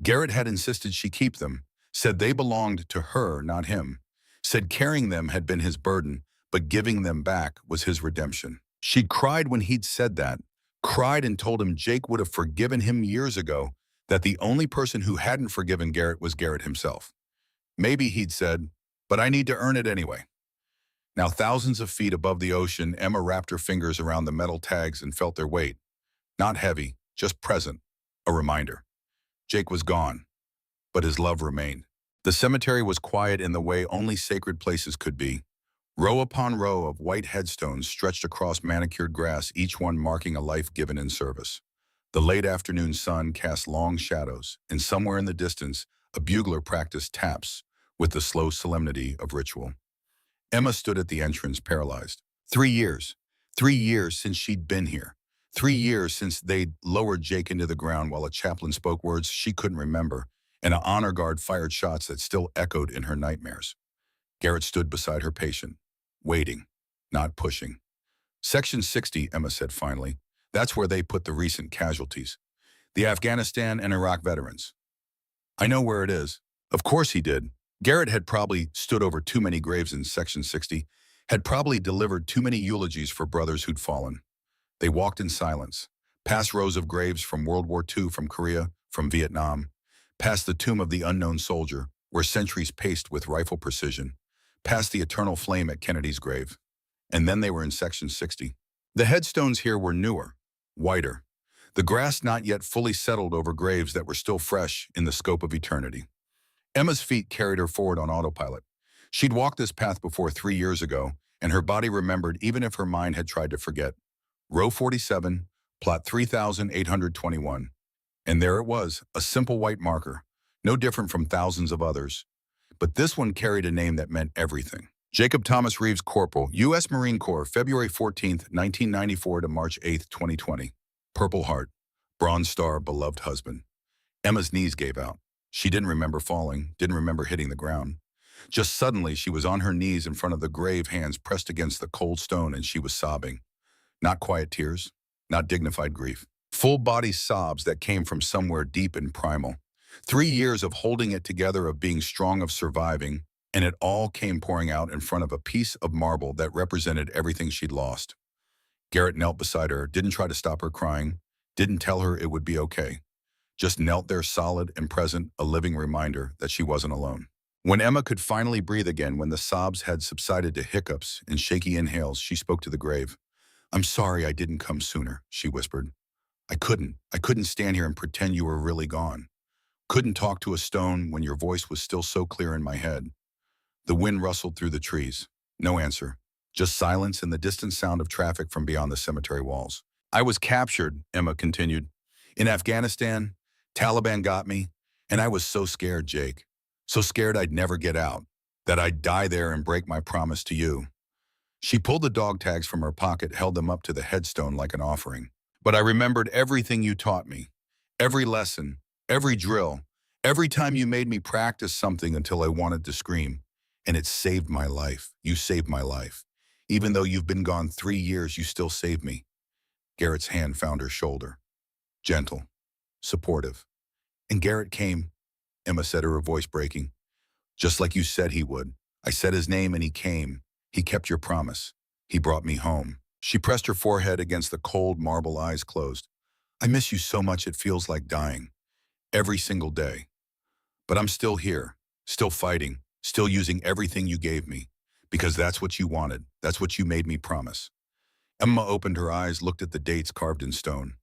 Garrett had insisted she keep them, said they belonged to her, not him, said carrying them had been his burden, but giving them back was his redemption. She'd cried when he'd said that, cried and told him Jake would have forgiven him years ago, that the only person who hadn't forgiven Garrett was Garrett himself. Maybe, he'd said, but I need to earn it anyway. Now, thousands of feet above the ocean, Emma wrapped her fingers around the metal tags and felt their weight. Not heavy, just present, a reminder. Jake was gone, but his love remained. The cemetery was quiet in the way only sacred places could be. Row upon row of white headstones stretched across manicured grass, each one marking a life given in service. The late afternoon sun cast long shadows, and somewhere in the distance, a bugler practiced taps with the slow solemnity of ritual. Emma stood at the entrance, paralyzed. 3 years. 3 years since she'd been here. 3 years since they'd lowered Jake into the ground while a chaplain spoke words she couldn't remember, and an honor guard fired shots that still echoed in her nightmares. Garrett stood beside her patient, waiting, not pushing. Section 60, Emma said finally. That's where they put the recent casualties. The Afghanistan and Iraq veterans. I know where it is. Of course he did. Garrett had probably stood over too many graves in Section 60, had probably delivered too many eulogies for brothers who'd fallen. They walked in silence, past rows of graves from World War II, from Korea, from Vietnam, past the tomb of the unknown soldier, where centuries paced with rifle precision, past the eternal flame at Kennedy's grave. And then they were in Section 60. The headstones here were newer, whiter, the grass not yet fully settled over graves that were still fresh in the scope of eternity. Emma's feet carried her forward on autopilot. She'd walked this path before 3 years ago, and her body remembered even if her mind had tried to forget. Row 47, plot 3821. And there it was, a simple white marker, no different from thousands of others. But this one carried a name that meant everything. Jacob Thomas Reeves, Corporal, U.S. Marine Corps, February 14, 1994 to March 8, 2020. Purple Heart, Bronze Star, beloved husband. Emma's knees gave out. She didn't remember falling, didn't remember hitting the ground. Just suddenly, she was on her knees in front of the grave, hands pressed against the cold stone, and she was sobbing. Not quiet tears, not dignified grief. Full-body sobs that came from somewhere deep and primal. 3 years of holding it together, of being strong, of surviving, and it all came pouring out in front of a piece of marble that represented everything she'd lost. Garrett knelt beside her, didn't try to stop her crying, didn't tell her it would be okay. Just knelt there, solid and present, a living reminder that she wasn't alone. When Emma could finally breathe again, when the sobs had subsided to hiccups and shaky inhales, she spoke to the grave. "I'm sorry I didn't come sooner," she whispered. I couldn't stand here and pretend you were really gone. Couldn't talk to a stone when your voice was still so clear in my head." The wind rustled through the trees. No answer. Just silence and the distant sound of traffic from beyond the cemetery walls. "I was captured," Emma continued. "In Afghanistan, Taliban got me, and I was so scared, Jake. So scared I'd never get out, that I'd die there and break my promise to you." She pulled the dog tags from her pocket, held them up to the headstone like an offering. "But I remembered everything you taught me. Every lesson, every drill, every time you made me practice something until I wanted to scream. And it saved my life. You saved my life. Even though you've been gone 3 years, you still saved me." Garrett's hand found her shoulder. Gentle, supportive. "And Garrett came," Emma said, her voice breaking. "Just like you said he would. I said his name and he came. He kept your promise. He brought me home." She pressed her forehead against the cold marble, eyes closed. "I miss you so much it feels like dying. Every single day. But I'm still here, still fighting, still using everything you gave me. Because that's what you wanted. That's what you made me promise." Emma opened her eyes, looked at the dates carved in stone.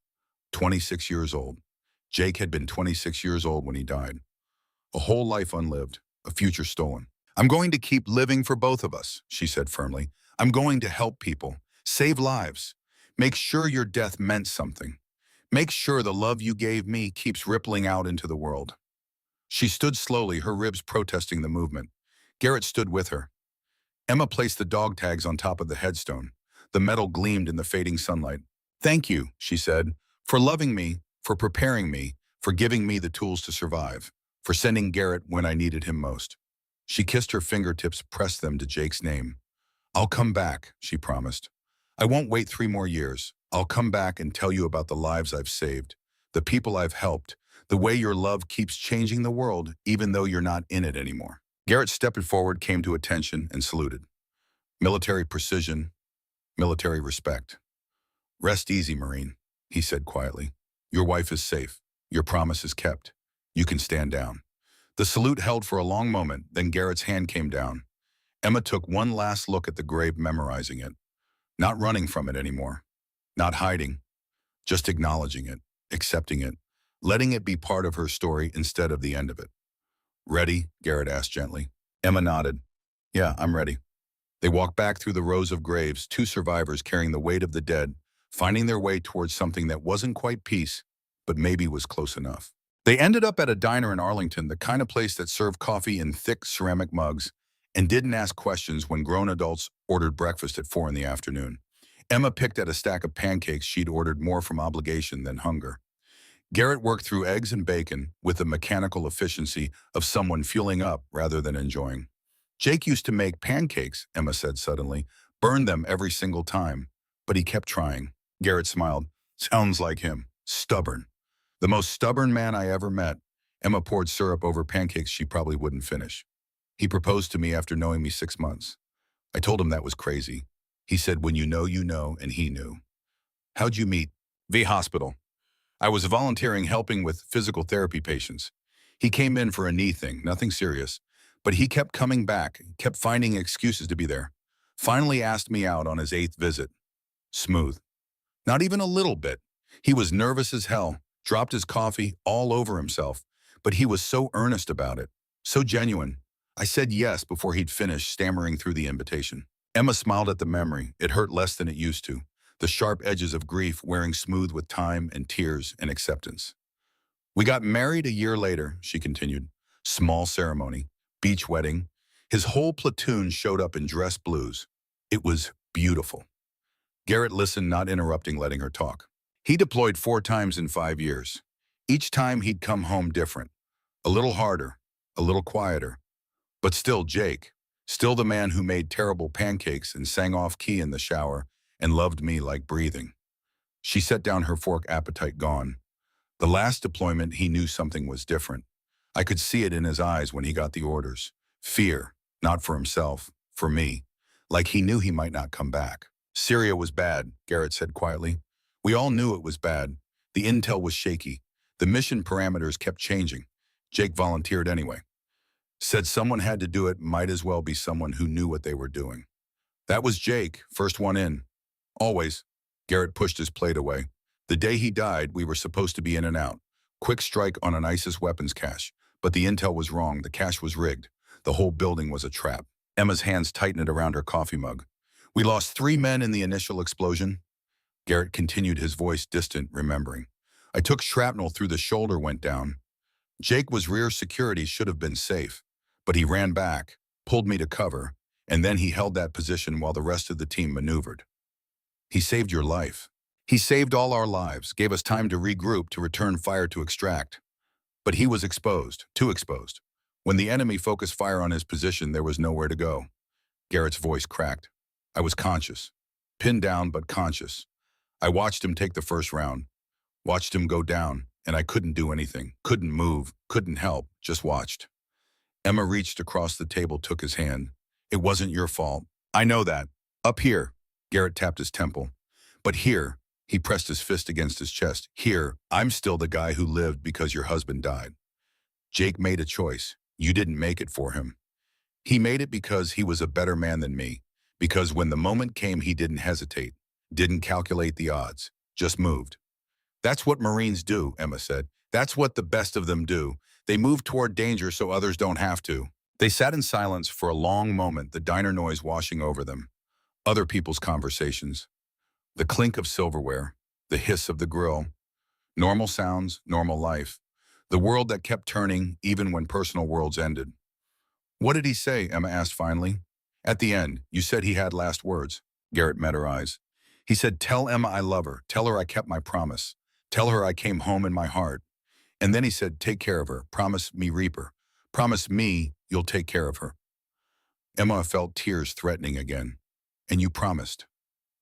26 years old. Jake had been 26 years old when he died. A whole life unlived, a future stolen. "I'm going to keep living for both of us," she said firmly. "I'm going to help people, save lives, make sure your death meant something. Make sure the love you gave me keeps rippling out into the world." She stood slowly, her ribs protesting the movement. Garrett stood with her. Emma placed the dog tags on top of the headstone. The metal gleamed in the fading sunlight. "Thank you," she said, "for loving me, for preparing me, for giving me the tools to survive, for sending Garrett when I needed him most." She kissed her fingertips, pressed them to Jake's name. "I'll come back," she promised. "I won't wait 3 more years. I'll come back and tell you about the lives I've saved, the people I've helped, the way your love keeps changing the world even though you're not in it anymore." Garrett stepped forward, came to attention, and saluted. Military precision, military respect. "Rest easy, Marine," he said quietly. "Your wife is safe. Your promise is kept. You can stand down." The salute held for a long moment, then Garrett's hand came down. Emma took one last look at the grave, memorizing it. Not running from it anymore. Not hiding. Just acknowledging it, accepting it, letting it be part of her story instead of the end of it. "Ready?" Garrett asked gently. Emma nodded. "Yeah, I'm ready." They walked back through the rows of graves, two survivors carrying the weight of the dead, finding their way towards something that wasn't quite peace, but maybe was close enough. They ended up at a diner in Arlington, the kind of place that served coffee in thick ceramic mugs and didn't ask questions when grown adults ordered breakfast at 4 in the afternoon. Emma picked at a stack of pancakes she'd ordered more from obligation than hunger. Garrett worked through eggs and bacon with the mechanical efficiency of someone fueling up rather than enjoying. Jake used to make pancakes, Emma said suddenly, burned them every single time, but he kept trying. Garrett smiled. Sounds like him. Stubborn. The most stubborn man I ever met. Emma poured syrup over pancakes she probably wouldn't finish. He proposed to me after knowing me 6 months. I told him that was crazy. He said, when you know, and he knew. How'd you meet? The hospital. I was volunteering helping with physical therapy patients. He came in for a knee thing, nothing serious, but he kept coming back, kept finding excuses to be there. Finally asked me out on his 8th visit. Smooth. Not even a little bit. He was nervous as hell, dropped his coffee all over himself, but he was so earnest about it, so genuine. I said yes before he'd finished stammering through the invitation. Emma smiled at the memory. It hurt less than it used to. The sharp edges of grief wearing smooth with time and tears and acceptance. We got married a year later, she continued. Small ceremony, beach wedding. His whole platoon showed up in dress blues. It was beautiful. Garrett listened, not interrupting, letting her talk. He deployed 4 times in 5 years. Each time he'd come home different. A little harder, a little quieter. But still Jake. Still the man who made terrible pancakes and sang off key in the shower and loved me like breathing. She set down her fork, appetite gone. The last deployment, he knew something was different. I could see it in his eyes when he got the orders. Fear, not for himself, for me. Like he knew he might not come back. Syria was bad, Garrett said quietly. We all knew it was bad. The intel was shaky. The mission parameters kept changing. Jake volunteered anyway. Said someone had to do it, might as well be someone who knew what they were doing. That was Jake, first one in. Always. Garrett pushed his plate away. The day he died, we were supposed to be in and out. Quick strike on an ISIS weapons cache. But the intel was wrong. The cache was rigged. The whole building was a trap. Emma's hands tightened around her coffee mug. We lost 3 men in the initial explosion. Garrett continued, his voice distant, remembering. I took shrapnel through the shoulder, went down. Jake was rear security, should have been safe. But he ran back, pulled me to cover, and then he held that position while the rest of the team maneuvered. He saved your life. He saved all our lives, gave us time to regroup, to return fire, to extract. But he was exposed, too exposed. When the enemy focused fire on his position, there was nowhere to go. Garrett's voice cracked. I was conscious. Pinned down, but conscious. I watched him take the first round. Watched him go down, and I couldn't do anything. Couldn't move, couldn't help, just watched. Emma reached across the table, took his hand. It wasn't your fault. I know that. Up here. Garrett tapped his temple. But here, he pressed his fist against his chest. Here, I'm still the guy who lived because your husband died. Jake made a choice. You didn't make it for him. He made it because he was a better man than me. Because when the moment came, he didn't hesitate. Didn't calculate the odds. Just moved. That's what Marines do, Emma said. That's what the best of them do. They move toward danger so others don't have to. They sat in silence for a long moment, the diner noise washing over them. Other people's conversations. The clink of silverware. The hiss of the grill. Normal sounds, normal life. The world that kept turning even when personal worlds ended. What did he say? Emma asked finally. At the end, you said he had last words. Garrett met her eyes. He said, tell Emma I love her. Tell her I kept my promise. Tell her I came home in my heart. And then he said, take care of her. Promise me, Reaper. Promise me you'll take care of her. Emma felt tears threatening again. And you promised.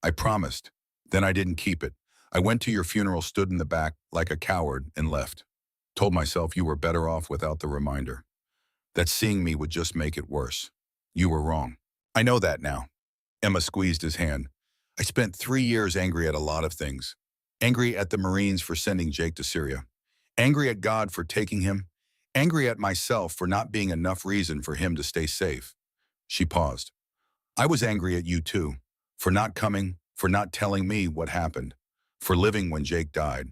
I promised. Then I didn't keep it. I went to your funeral, stood in the back like a coward, and left. Told myself you were better off without the reminder. That seeing me would just make it worse. You were wrong. I know that now. Emma squeezed his hand. I spent 3 years angry at a lot of things. Angry at the Marines for sending Jake to Syria. Angry at God for taking him. Angry at myself for not being enough reason for him to stay safe. She paused. I was angry at you too. For not coming, for not telling me what happened. For living when Jake died.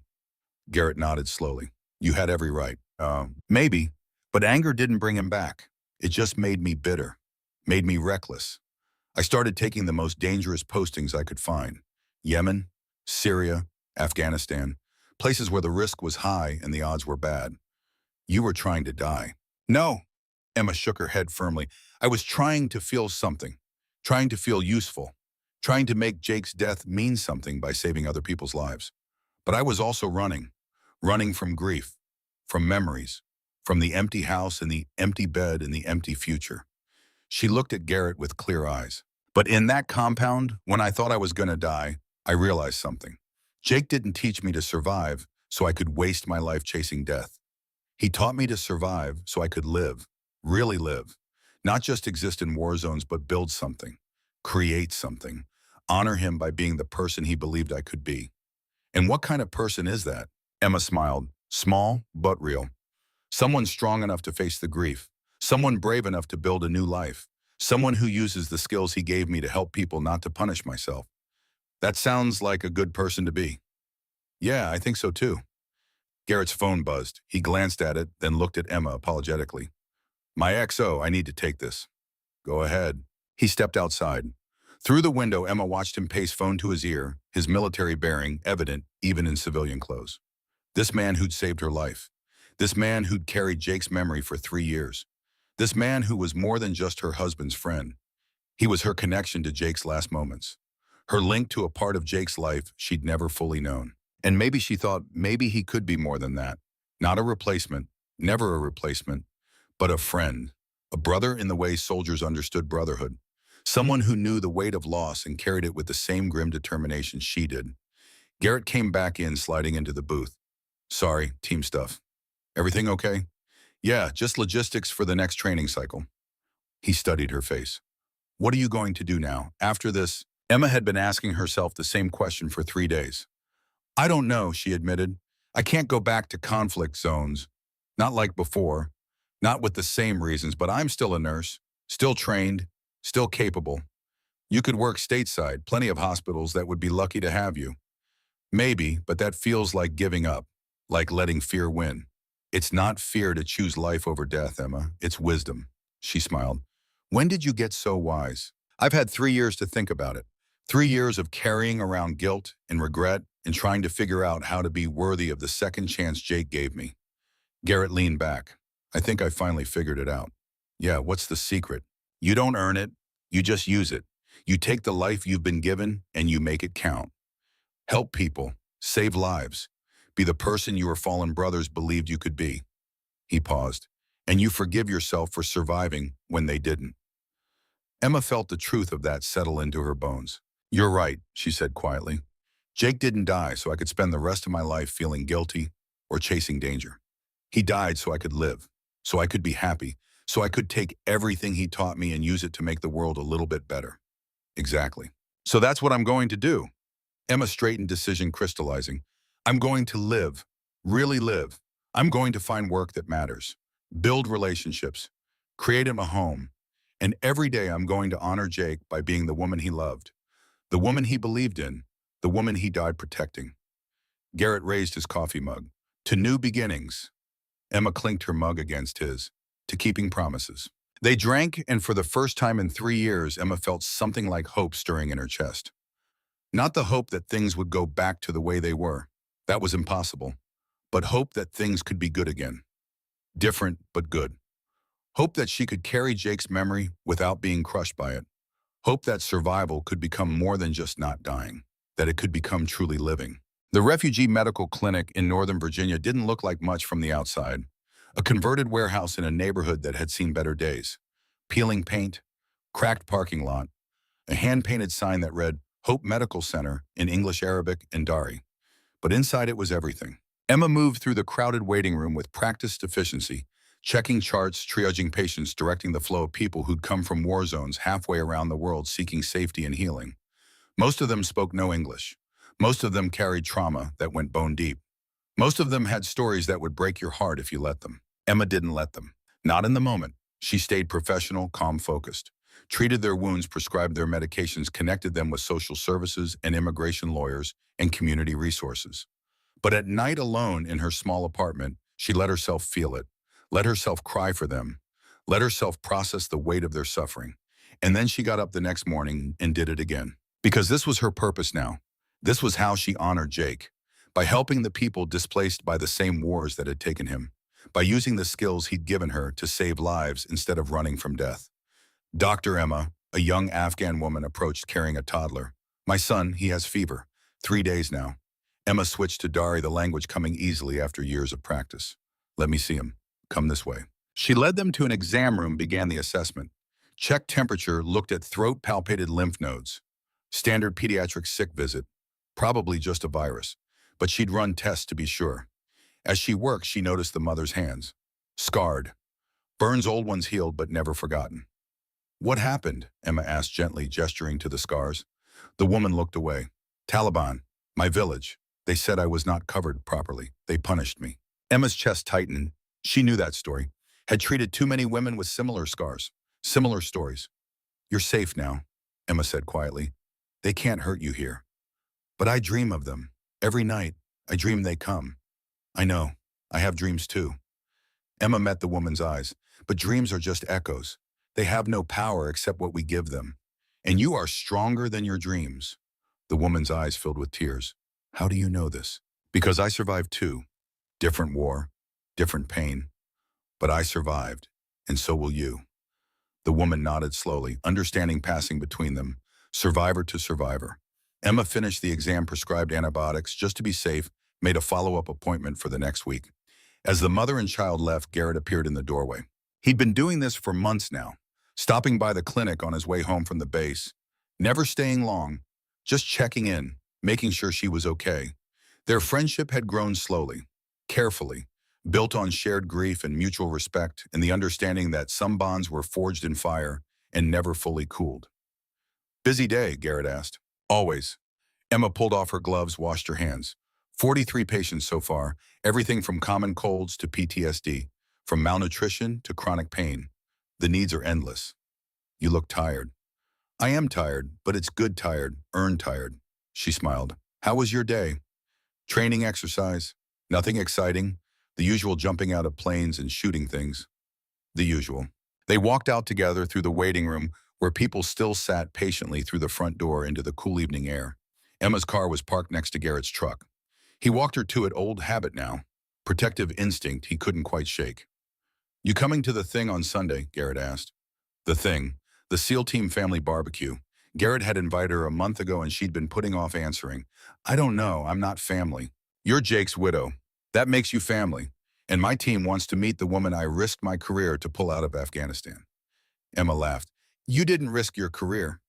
Garrett nodded slowly. You had every right. Maybe. But anger didn't bring him back. It just made me bitter. Made me reckless. I started taking the most dangerous postings I could find. Yemen, Syria, Afghanistan, places where the risk was high and the odds were bad. You were trying to die. No, Emma shook her head firmly. I was trying to feel something, trying to feel useful, trying to make Jake's death mean something by saving other people's lives. But I was also running from grief, from memories, from the empty house and the empty bed and the empty future. She looked at Garrett with clear eyes. But in that compound, when I thought I was going to die, I realized something. Jake didn't teach me to survive so I could waste my life chasing death. He taught me to survive so I could live, really live, not just exist in war zones, but build something, create something, honor him by being the person he believed I could be. And what kind of person is that? Emma smiled, small but real. Someone strong enough to face the grief, someone brave enough to build a new life, someone who uses the skills he gave me to help people, not to punish myself. That sounds like a good person to be. Yeah, I think so too. Garrett's phone buzzed. He glanced at it, then looked at Emma apologetically. My XO, I need to take this. Go ahead. He stepped outside. Through the window, Emma watched him pace phone to his ear, his military bearing evident even in civilian clothes. This man who'd saved her life. This man who'd carried Jake's memory for 3 years. This man who was more than just her husband's friend. He was her connection to Jake's last moments. Her link to a part of Jake's life she'd never fully known. And maybe she thought maybe he could be more than that. Not a replacement, never a replacement, but a friend. A brother in the way soldiers understood brotherhood. Someone who knew the weight of loss and carried it with the same grim determination she did. Garrett came back in, sliding into the booth. Sorry, team stuff. Everything okay? Yeah, just logistics for the next training cycle. He studied her face. What are you going to do now, after this? Emma had been asking herself the same question for 3 days. I don't know, she admitted. I can't go back to conflict zones. Not like before. Not with the same reasons, but I'm still a nurse. Still trained. Still capable. You could work stateside, plenty of hospitals that would be lucky to have you. Maybe, but that feels like giving up. Like letting fear win. It's not fear to choose life over death, Emma. It's wisdom. She smiled. When did you get so wise? I've had 3 years to think about it. 3 years of carrying around guilt and regret and trying to figure out how to be worthy of the second chance Jake gave me. Garrett leaned back. I think I finally figured it out. Yeah, what's the secret? You don't earn it. You just use it. You take the life you've been given and you make it count. Help people. Save lives. Be the person your fallen brothers believed you could be. He paused. And you forgive yourself for surviving when they didn't. Emma felt the truth of that settle into her bones. You're right, she said quietly. Jake didn't die so I could spend the rest of my life feeling guilty or chasing danger. He died so I could live, so I could be happy, so I could take everything he taught me and use it to make the world a little bit better. Exactly. So that's what I'm going to do. Emma straightened, decision crystallizing. I'm going to live, really live. I'm going to find work that matters, build relationships, create him a home. And every day I'm going to honor Jake by being the woman he loved, the woman he believed in, the woman he died protecting. Garrett raised his coffee mug. To new beginnings. Emma clinked her mug against his. To keeping promises. They drank, and for the first time in 3 years, Emma felt something like hope stirring in her chest. Not the hope that things would go back to the way they were. That was impossible. But hope that things could be good again. Different, but good. Hope that she could carry Jake's memory without being crushed by it. Hope that survival could become more than just not dying, that it could become truly living. The refugee medical clinic in Northern Virginia didn't look like much from the outside. A converted warehouse in a neighborhood that had seen better days. Peeling paint, cracked parking lot, a hand-painted sign that read Hope Medical Center in English, Arabic, and Dari. But inside it was everything. Emma moved through the crowded waiting room with practiced efficiency, checking charts, triaging patients, directing the flow of people who'd come from war zones halfway around the world seeking safety and healing. Most of them spoke no English. Most of them carried trauma that went bone deep. Most of them had stories that would break your heart if you let them. Emma didn't let them. Not in the moment. She stayed professional, calm, focused. Treated their wounds, prescribed their medications, connected them with social services and immigration lawyers and community resources. But at night alone in her small apartment, she let herself feel it. Let herself cry for them. Let herself process the weight of their suffering. And then she got up the next morning and did it again. Because this was her purpose now. This was how she honored Jake. By helping the people displaced by the same wars that had taken him. By using the skills he'd given her to save lives instead of running from death. Dr. Emma, a young Afghan woman, approached carrying a toddler. My son, he has fever. 3 days now. Emma switched to Dari, the language coming easily after years of practice. Let me see him. Come this way. She led them to an exam room, began the assessment. Checked temperature, looked at throat, palpated lymph nodes. Standard pediatric sick visit. Probably just a virus. But she'd run tests to be sure. As she worked, she noticed the mother's hands. Scarred. Burns, old ones healed but never forgotten. What happened? Emma asked gently, gesturing to the scars. The woman looked away. Taliban. My village. They said I was not covered properly. They punished me. Emma's chest tightened. She knew that story. Had treated too many women with similar scars. Similar stories. You're safe now, Emma said quietly. They can't hurt you here. But I dream of them. Every night, I dream they come. I know. I have dreams too. Emma met the woman's eyes. But dreams are just echoes. They have no power except what we give them. And you are stronger than your dreams. The woman's eyes filled with tears. How do you know this? Because I survived too. Different war, different pain. But I survived, and so will you. The woman nodded slowly, understanding passing between them, survivor to survivor. Emma finished the exam, prescribed antibiotics just to be safe, made a follow-up appointment for the next week. As the mother and child left, Garrett appeared in the doorway. He'd been doing this for months now, stopping by the clinic on his way home from the base, never staying long, just checking in, making sure she was okay. Their friendship had grown slowly, carefully, built on shared grief and mutual respect and the understanding that some bonds were forged in fire and never fully cooled. Busy day, Garrett asked. Always. Emma pulled off her gloves, washed her hands. 43 patients so far, everything from common colds to PTSD, from malnutrition to chronic pain. The needs are endless. You look tired. I am tired, but it's good tired, earned tired. She smiled. How was your day? Training, exercise. Nothing exciting. The usual, jumping out of planes and shooting things. The usual. They walked out together through the waiting room where people still sat patiently through the front door into the cool evening air. Emma's car was parked next to Garrett's truck. He walked her to it, old habit now. Protective instinct he couldn't quite shake. You coming to the thing on Sunday? Garrett asked. The thing. The SEAL Team family barbecue. Garrett had invited her a month ago and she'd been putting off answering. I don't know, I'm not family. You're Jake's widow. That makes you family. And my team wants to meet the woman I risked my career to pull out of Afghanistan. Emma laughed. You didn't risk your career.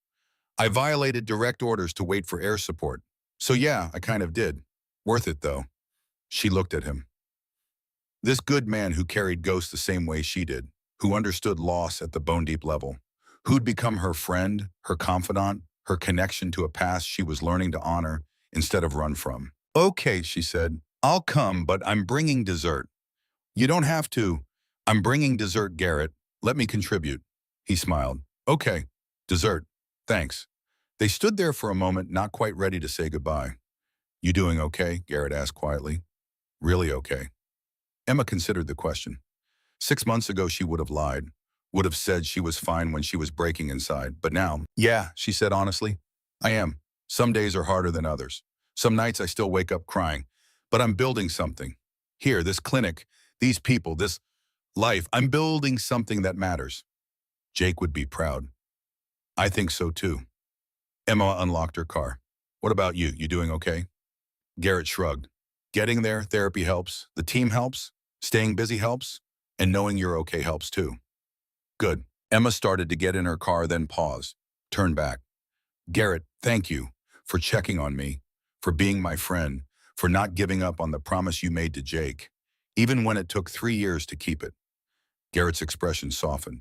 I violated direct orders to wait for air support. So yeah, I kind of did. Worth it though. She looked at him. This good man who carried ghosts the same way she did, who understood loss at the bone-deep level, who'd become her friend, her confidant, her connection to a past she was learning to honor instead of run from. Okay, she said. I'll come, but I'm bringing dessert. You don't have to. I'm bringing dessert, Garrett. Let me contribute. He smiled. Okay, dessert. Thanks. They stood there for a moment, not quite ready to say goodbye. You doing okay? Garrett asked quietly. Really okay. Emma considered the question. 6 months ago, she would have lied, would have said she was fine when she was breaking inside. But now, yeah, she said honestly, I am. Some days are harder than others. Some nights I still wake up crying. But I'm building something. Here, this clinic, these people, this life, I'm building something that matters. Jake would be proud. I think so too. Emma unlocked her car. What about you? You doing okay? Garrett shrugged. Getting there, therapy helps. The team helps. Staying busy helps. And knowing you're okay helps too. Good. Emma started to get in her car, then paused. Turned back. Garrett, thank you for checking on me, for being my friend, for not giving up on the promise you made to Jake, even when it took 3 years to keep it. Garrett's expression softened.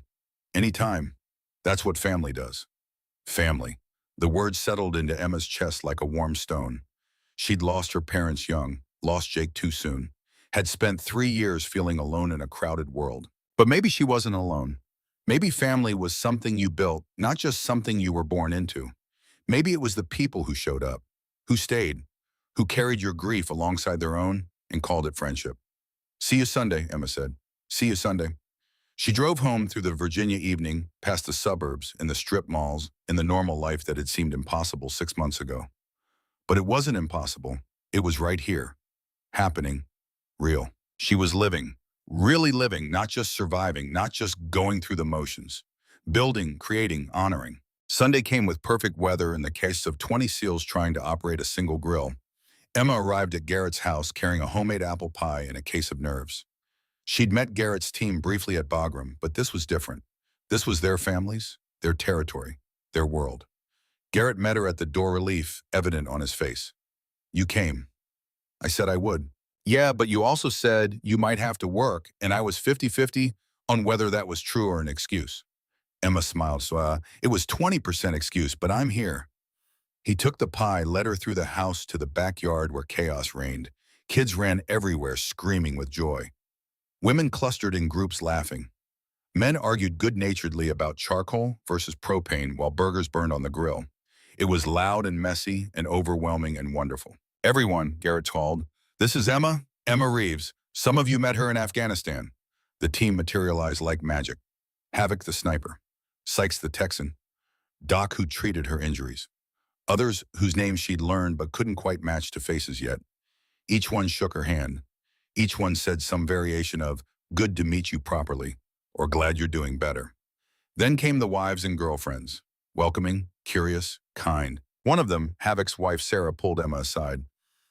Anytime. That's what family does. Family. The word settled into Emma's chest like a warm stone. She'd lost her parents young, lost Jake too soon, had spent 3 years feeling alone in a crowded world. But maybe she wasn't alone. Maybe family was something you built, not just something you were born into. Maybe it was the people who showed up, who stayed, who carried your grief alongside their own and called it friendship. See you Sunday, Emma said. See you Sunday. She drove home through the Virginia evening, past the suburbs, and the strip malls, in the normal life that had seemed impossible 6 months ago. But it wasn't impossible. It was right here, happening, real. She was living, really living, not just surviving, not just going through the motions. Building, creating, honoring. Sunday came with perfect weather and the case of 20 seals trying to operate a single grill. Emma arrived at Garrett's house carrying a homemade apple pie and a case of nerves. She'd met Garrett's team briefly at Bagram, but this was different. This was their families, their territory, their world. Garrett met her at the door, relief evident on his face. "You came." "I said I would." "Yeah, but you also said you might have to work, and I was 50-50 on whether that was true or an excuse." Emma smiled, it was 20% excuse, but I'm here. He took the pie, led her through the house to the backyard where chaos reigned. Kids ran everywhere, screaming with joy. Women clustered in groups laughing. Men argued good-naturedly about charcoal versus propane while burgers burned on the grill. It was loud and messy and overwhelming and wonderful. "Everyone," Garrett called. "This is Emma, Emma Reeves. Some of you met her in Afghanistan." The team materialized like magic. Havoc the sniper, Sykes the Texan, Doc who treated her injuries. Others whose names she'd learned but couldn't quite match to faces yet. Each one shook her hand. Each one said some variation of, "Good to meet you properly," or "Glad you're doing better." Then came the wives and girlfriends, welcoming, curious, kind. One of them, Havoc's wife Sarah, pulled Emma aside.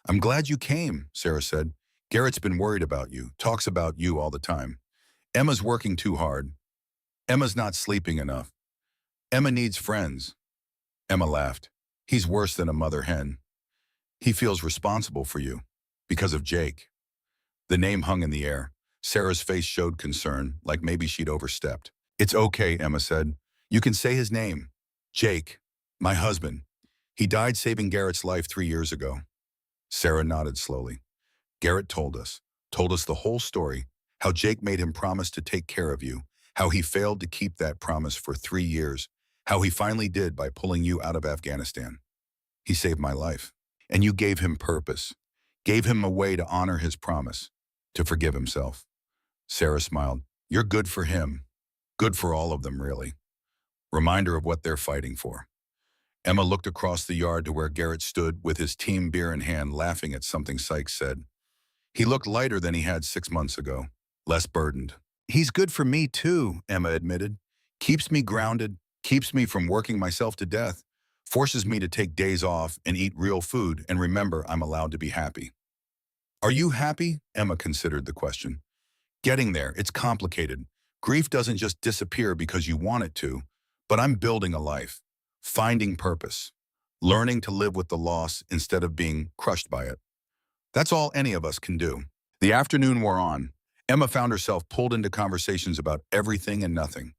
"I'm glad you came," Sarah said. "Garrett's been worried about you, talks about you all the time. Emma's working too hard. Emma's not sleeping enough. Emma needs friends." Emma laughed. "He's worse than a mother hen. He feels responsible for you. Because of Jake." The name hung in the air. Sarah's face showed concern, like maybe she'd overstepped. "It's okay," Emma said. "You can say his name. Jake. My husband. He died saving Garrett's life 3 years ago." Sarah nodded slowly. "Garrett told us the whole story, how Jake made him promise to take care of you, how he failed to keep that promise for 3 years, how he finally did by pulling you out of Afghanistan. He saved my life. And you gave him purpose, gave him a way to honor his promise, to forgive himself." Sarah smiled. "You're good for him. Good for all of them, really. Reminder of what they're fighting for." Emma looked across the yard to where Garrett stood with his team beer in hand, laughing at something Sykes said. He looked lighter than he had 6 months ago, less burdened. "He's good for me too," Emma admitted. "Keeps me grounded, keeps me from working myself to death, forces me to take days off and eat real food and remember I'm allowed to be happy." "Are you happy?" Emma considered the question. "Getting there, it's complicated. Grief doesn't just disappear because you want it to, but I'm building a life, finding purpose, learning to live with the loss instead of being crushed by it. That's all any of us can do." The afternoon wore on. Emma found herself pulled into conversations about everything and nothing.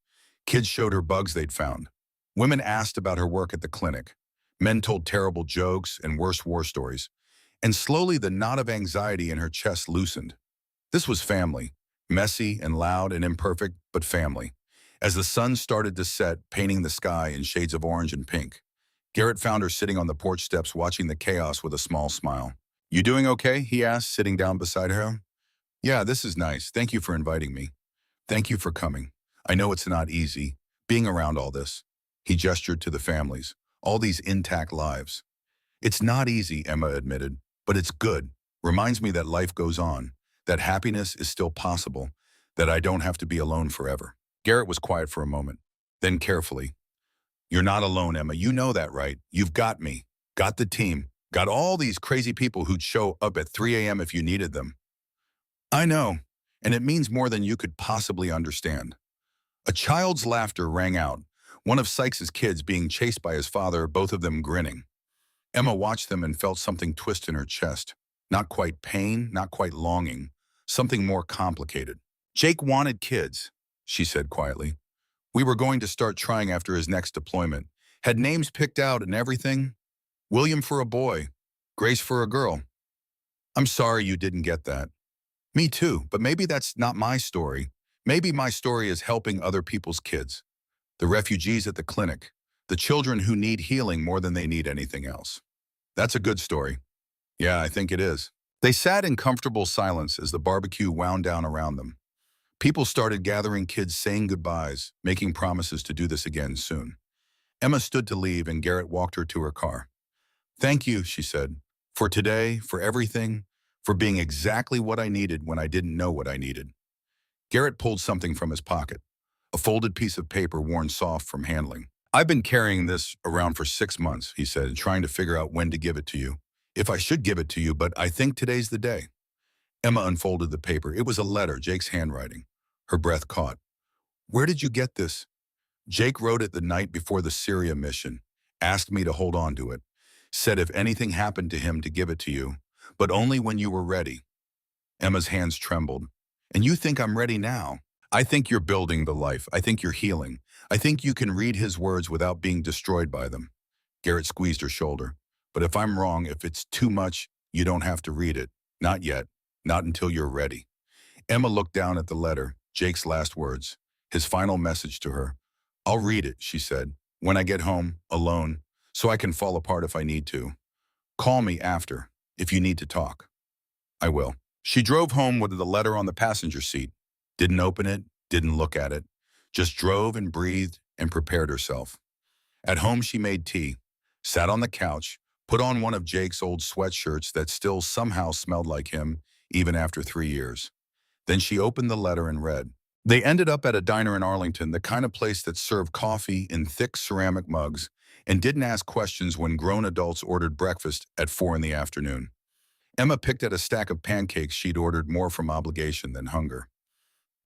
Kids showed her bugs they'd found. Women asked about her work at the clinic. Men told terrible jokes and worse war stories. And slowly the knot of anxiety in her chest loosened. This was family, messy and loud and imperfect, but family. As the sun started to set, painting the sky in shades of orange and pink, Garrett found her sitting on the porch steps watching the chaos with a small smile. "You doing okay?" he asked, sitting down beside her. "Yeah, this is nice. Thank you for inviting me. Thank you for coming. I know it's not easy, being around all this." He gestured to the families, all these intact lives. "It's not easy," Emma admitted, "but it's good. Reminds me that life goes on, that happiness is still possible, that I don't have to be alone forever." Garrett was quiet for a moment. Then carefully, "You're not alone, Emma. You know that, right? You've got me, got the team, got all these crazy people who'd show up at 3 a.m. if you needed them." "I know, and it means more than you could possibly understand." A child's laughter rang out, one of Sykes's kids being chased by his father, both of them grinning. Emma watched them and felt something twist in her chest. Not quite pain, not quite longing, something more complicated. "Jake wanted kids," she said quietly. "We were going to start trying after his next deployment. Had names picked out and everything. William for a boy, Grace for a girl. I'm sorry you didn't get that." "Me too, but maybe that's not my story. Maybe my story is helping other people's kids. The refugees at the clinic, the children who need healing more than they need anything else." "That's a good story." "Yeah, I think it is." They sat in comfortable silence as the barbecue wound down around them. People started gathering, kids saying goodbyes, making promises to do this again soon. Emma stood to leave and Garrett walked her to her car. "Thank you," she said, "for today, for everything, for being exactly what I needed when I didn't know what I needed." Garrett pulled something from his pocket, a folded piece of paper worn soft from handling. "I've been carrying this around for 6 months," he said, "trying to figure out when to give it to you. If I should give it to you, but I think today's the day." Emma unfolded the paper. It was a letter, Jake's handwriting. Her breath caught. "Where did you get this?" "Jake wrote it the night before the Syria mission, asked me to hold on to it, said if anything happened to him to give it to you, but only when you were ready." Emma's hands trembled. "And you think I'm ready now?" "I think you're building the life. I think you're healing. I think you can read his words without being destroyed by them." Garrett squeezed her shoulder. "But if I'm wrong, if it's too much, you don't have to read it. Not yet. Not until you're ready." Emma looked down at the letter, Jake's last words, his final message to her. "I'll read it," she said, "when I get home, alone, so I can fall apart if I need to. Call me after, if you need to talk." "I will." She drove home with the letter on the passenger seat. Didn't open it, didn't look at it. Just drove and breathed and prepared herself. At home she made tea, sat on the couch, put on one of Jake's old sweatshirts that still somehow smelled like him, even after 3 years. Then she opened the letter and read. They ended up at a diner in Arlington, the kind of place that served coffee in thick ceramic mugs and didn't ask questions when grown adults ordered breakfast at 4 in the afternoon. Emma picked at a stack of pancakes she'd ordered more from obligation than hunger.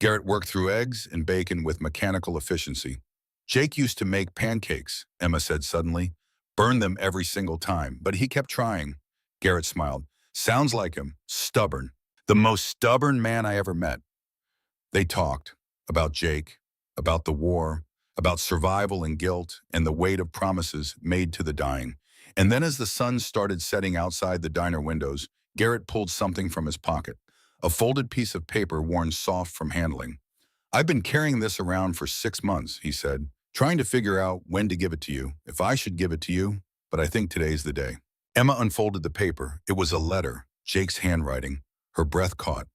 Garrett worked through eggs and bacon with mechanical efficiency. "Jake used to make pancakes," Emma said suddenly. "Burn them every single time, but he kept trying." Garrett smiled. "Sounds like him. Stubborn. The most stubborn man I ever met." They talked about Jake, about the war, about survival and guilt, and the weight of promises made to the dying. And then as the sun started setting outside the diner windows, Garrett pulled something from his pocket, a folded piece of paper worn soft from handling. "I've been carrying this around for 6 months," he said, "trying to figure out when to give it to you, if I should give it to you, but I think today's the day." Emma unfolded the paper. It was a letter, Jake's handwriting. Her breath caught.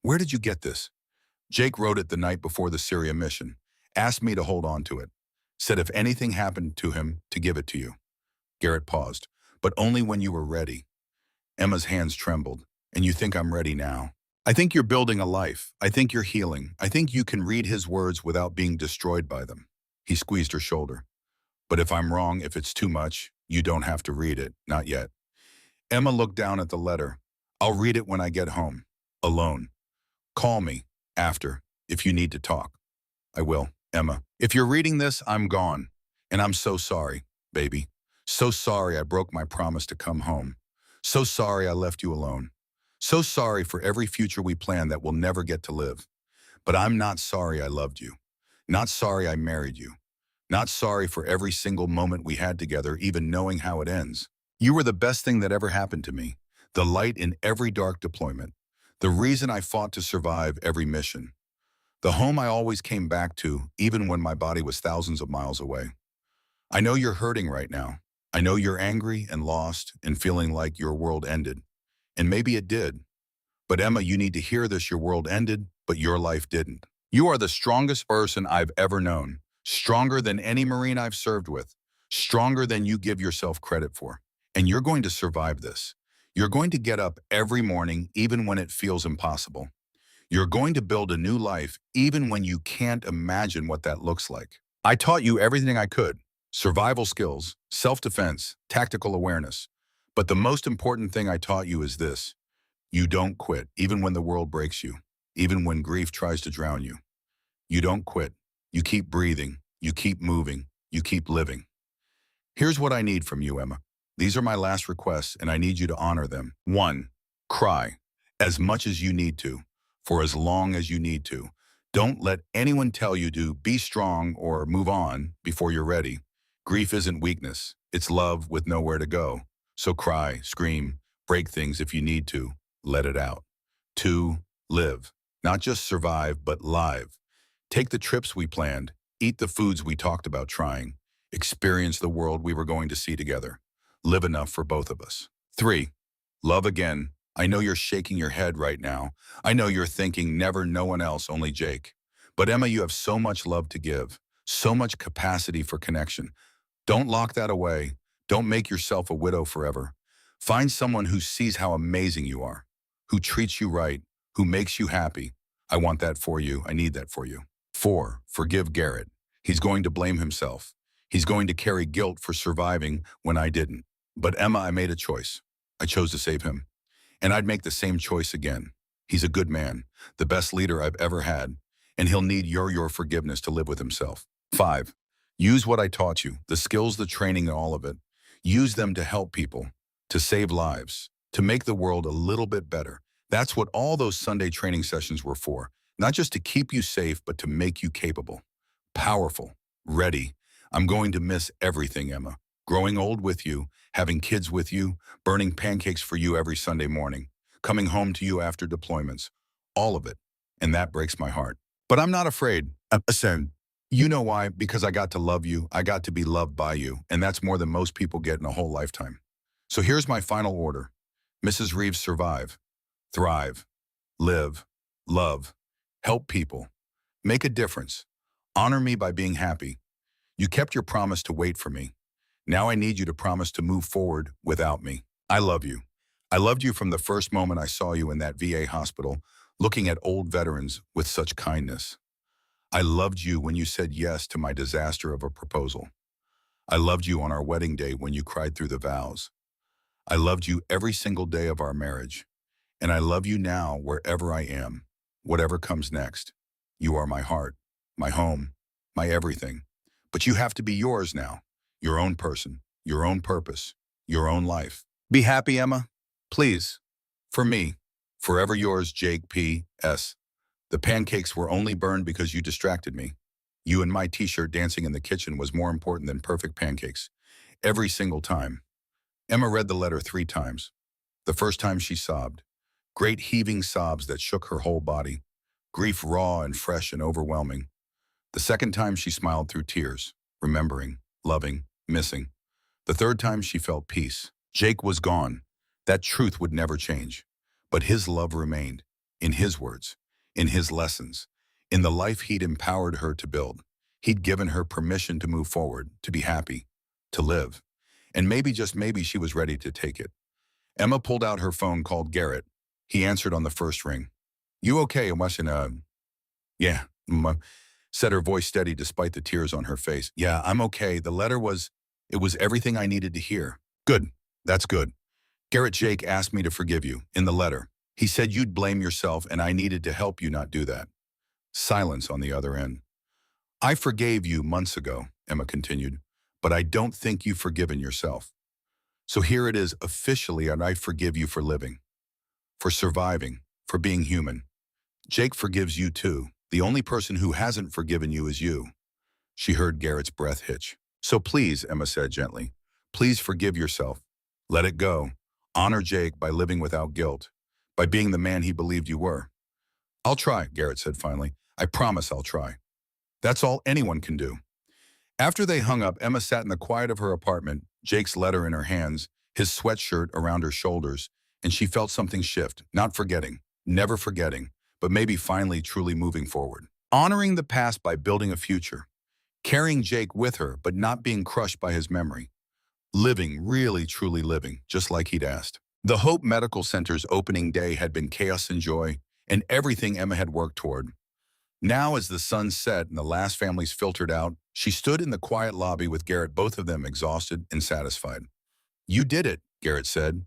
"Where did you get this?" "Jake wrote it the night before the Syria mission, asked me to hold on to it, said if anything happened to him to give it to you." Garrett paused. "But only when you were ready." Emma's hands trembled. "And you think I'm ready now?" "I think you're building a life. I think you're healing. I think you can read his words without being destroyed by them." He squeezed her shoulder. "But if I'm wrong, if it's too much, you don't have to read it. Not yet." Emma looked down at the letter. "I'll read it when I get home. Alone. Call me after, if you need to talk." "I will, Emma. If you're reading this, I'm gone. And I'm so sorry, baby. So sorry I broke my promise to come home. So sorry I left you alone. So sorry for every future we plan that we'll never get to live. But I'm not sorry I loved you. Not sorry I married you. Not sorry for every single moment we had together, even knowing how it ends. You were the best thing that ever happened to me. The light in every dark deployment. The reason I fought to survive every mission. The home I always came back to, even when my body was thousands of miles away. I know you're hurting right now. I know you're angry and lost and feeling like your world ended. And maybe it did. But Emma, you need to hear this. Your world ended, but your life didn't. You are the strongest person I've ever known. Stronger than any Marine I've served with. Stronger than you give yourself credit for. And you're going to survive this. You're going to get up every morning, even when it feels impossible. You're going to build a new life, even when you can't imagine what that looks like. I taught you everything I could. Survival skills, self-defense, tactical awareness. But the most important thing I taught you is this. You don't quit, even when the world breaks you, even when grief tries to drown you. You don't quit. You keep breathing. You keep moving. You keep living. Here's what I need from you, Emma. These are my last requests, and I need you to honor them. 1. Cry. As much as you need to. For as long as you need to. Don't let anyone tell you to be strong or move on before you're ready. Grief isn't weakness. It's love with nowhere to go. So cry, scream, break things if you need to. Let it out. 2. Live. Not just survive, but live. Take the trips we planned. Eat the foods we talked about trying. Experience the world we were going to see together. Live enough for both of us. 3. Love again. I know you're shaking your head right now. I know you're thinking, never, no one else, only Jake. But Emma, you have so much love to give, so much capacity for connection. Don't lock that away. Don't make yourself a widow forever. Find someone who sees how amazing you are, who treats you right, who makes you happy. I want that for you. I need that for you. 4. Forgive Garrett. He's going to blame himself. He's going to carry guilt for surviving when I didn't. But Emma, I made a choice. I chose to save him. And I'd make the same choice again. He's a good man, the best leader I've ever had, and he'll need your forgiveness to live with himself. 5. Use what I taught you, the skills, the training, and all of it. Use them to help people, to save lives, to make the world a little bit better. That's what all those Sunday training sessions were for. Not just to keep you safe, but to make you capable, powerful, ready. I'm going to miss everything, Emma. Growing old with you, having kids with you, burning pancakes for you every Sunday morning, coming home to you after deployments, all of it. And that breaks my heart. But I'm not afraid. Listen, you know why? Because I got to love you. I got to be loved by you. And that's more than most people get in a whole lifetime. So here's my final order. Mrs. Reeves, survive, thrive, live, love, help people, make a difference, honor me by being happy. You kept your promise to wait for me. Now I need you to promise to move forward without me. I love you. I loved you from the first moment I saw you in that VA hospital, looking at old veterans with such kindness. I loved you when you said yes to my disaster of a proposal. I loved you on our wedding day when you cried through the vows. I loved you every single day of our marriage. And I love you now wherever I am, whatever comes next. You are my heart, my home, my everything. But you have to be yours now. Your own person, your own purpose, your own life. Be happy, Emma. Please. For me. Forever yours, Jake P.S. The pancakes were only burned because you distracted me. You and my t-shirt dancing in the kitchen was more important than perfect pancakes. Every single time. Emma read the letter 3 times. The first time she sobbed. Great heaving sobs that shook her whole body. Grief raw and fresh and overwhelming. The second time she smiled through tears, remembering, loving, missing. The third time she felt peace. Jake was gone. That truth would never change. But his love remained, in his words, in his lessons, in the life he'd empowered her to build. He'd given her permission to move forward, to be happy, to live. And maybe, just maybe, she was ready to take it. Emma pulled out her phone, called Garrett. He answered on the first ring. You okay? Yeah, said her voice steady despite the tears on her face. Yeah, I'm okay. It was everything I needed to hear. Good. That's good. Garrett, Jake asked me to forgive you, in the letter. He said you'd blame yourself and I needed to help you not do that. Silence on the other end. I forgave you months ago, Emma continued, but I don't think you've forgiven yourself. So here it is officially, and I forgive you for living, for surviving, for being human. Jake forgives you too. The only person who hasn't forgiven you is you. She heard Garrett's breath hitch. So please, Emma said gently, please forgive yourself. Let it go. Honor Jake by living without guilt, by being the man he believed you were. I'll try, Garrett said finally. I promise I'll try. That's all anyone can do. After they hung up, Emma sat in the quiet of her apartment, Jake's letter in her hands, his sweatshirt around her shoulders, and she felt something shift, not forgetting, never forgetting, but maybe finally truly moving forward. Honoring the past by building a future. Carrying Jake with her, but not being crushed by his memory. Living, really truly living, just like he'd asked. The Hope Medical Center's opening day had been chaos and joy, and everything Emma had worked toward. Now, as the sun set and the last families filtered out, she stood in the quiet lobby with Garrett, both of them exhausted and satisfied. You did it, Garrett said.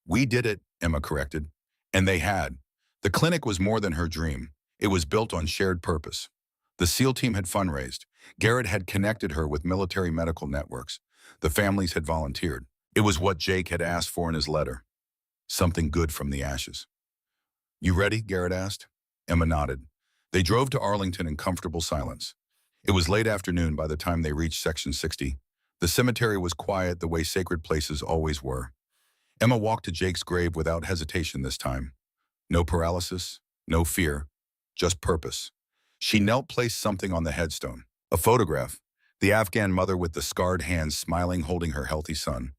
We did it, Emma corrected. And they had. The clinic was more than her dream. It was built on shared purpose. The SEAL team had fundraised. Garrett had connected her with military medical networks. The families had volunteered. It was what Jake had asked for in his letter. Something good from the ashes. You ready? Garrett asked. Emma nodded. They drove to Arlington in comfortable silence. It was late afternoon by the time they reached Section 60. The cemetery was quiet the way sacred places always were. Emma walked to Jake's grave without hesitation this time. No paralysis, no fear, just purpose. She knelt, placed something on the headstone. A photograph. The Afghan mother with the scarred hands smiling, holding her healthy son.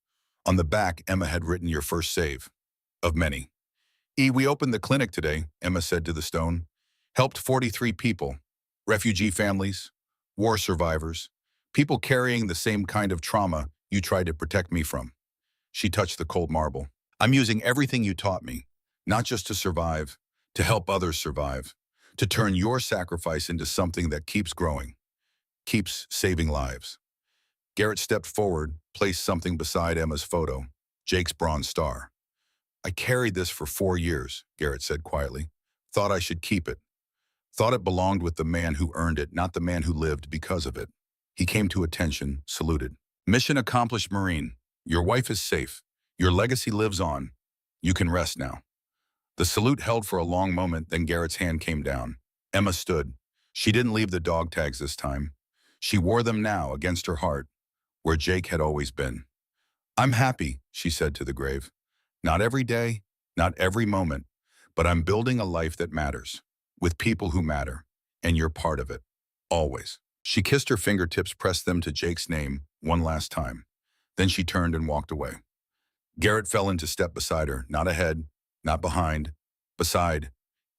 On the back, Emma had written, your first save. Of many. We opened the clinic today, Emma said to the stone. Helped 43 people, refugee families, war survivors, people carrying the same kind of trauma you tried to protect me from. She touched the cold marble. I'm using everything you taught me, not just to survive, to help others survive, to turn your sacrifice into something that keeps growing, keeps saving lives. Garrett stepped forward, placed something beside Emma's photo, Jake's bronze star. I carried this for 4 years, Garrett said quietly. Thought I should keep it. Thought it belonged with the man who earned it, not the man who lived because of it. He came to attention, saluted. Mission accomplished, Marine. Your wife is safe. Your legacy lives on. You can rest now. The salute held for a long moment, then Garrett's hand came down. Emma stood. She didn't leave the dog tags this time. She wore them now against her heart, where Jake had always been. I'm happy, she said to the grave. Not every day, not every moment, but I'm building a life that matters, with people who matter, and you're part of it, always. She kissed her fingertips, pressed them to Jake's name one last time. Then she turned and walked away. Garrett fell into step beside her, not ahead, not behind, beside,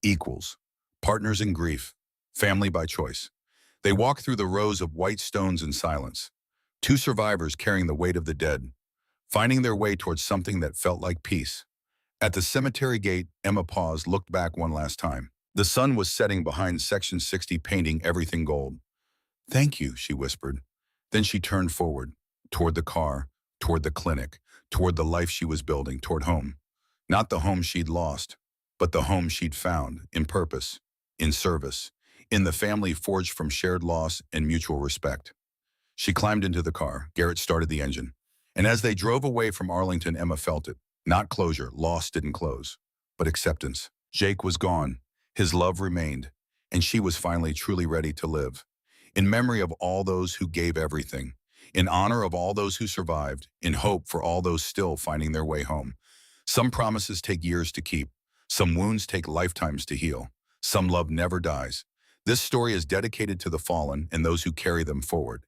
equals, partners in grief, family by choice. They walked through the rows of white stones in silence, two survivors carrying the weight of the dead, finding their way towards something that felt like peace. At the cemetery gate, Emma paused, looked back one last time. The sun was setting behind Section 60, painting everything gold. Thank you, she whispered. Then she turned forward, toward the car, toward the clinic, toward the life she was building, toward home. Not the home she'd lost, but the home she'd found, in purpose, in service, in the family forged from shared loss and mutual respect. She climbed into the car. Garrett started the engine. And as they drove away from Arlington, Emma felt it. Not closure, loss didn't close, but acceptance. Jake was gone. His love remained, and she was finally truly ready to live. In memory of all those who gave everything, in honor of all those who survived, in hope for all those still finding their way home. Some promises take years to keep. Some wounds take lifetimes to heal. Some love never dies. This story is dedicated to the fallen and those who carry them forward.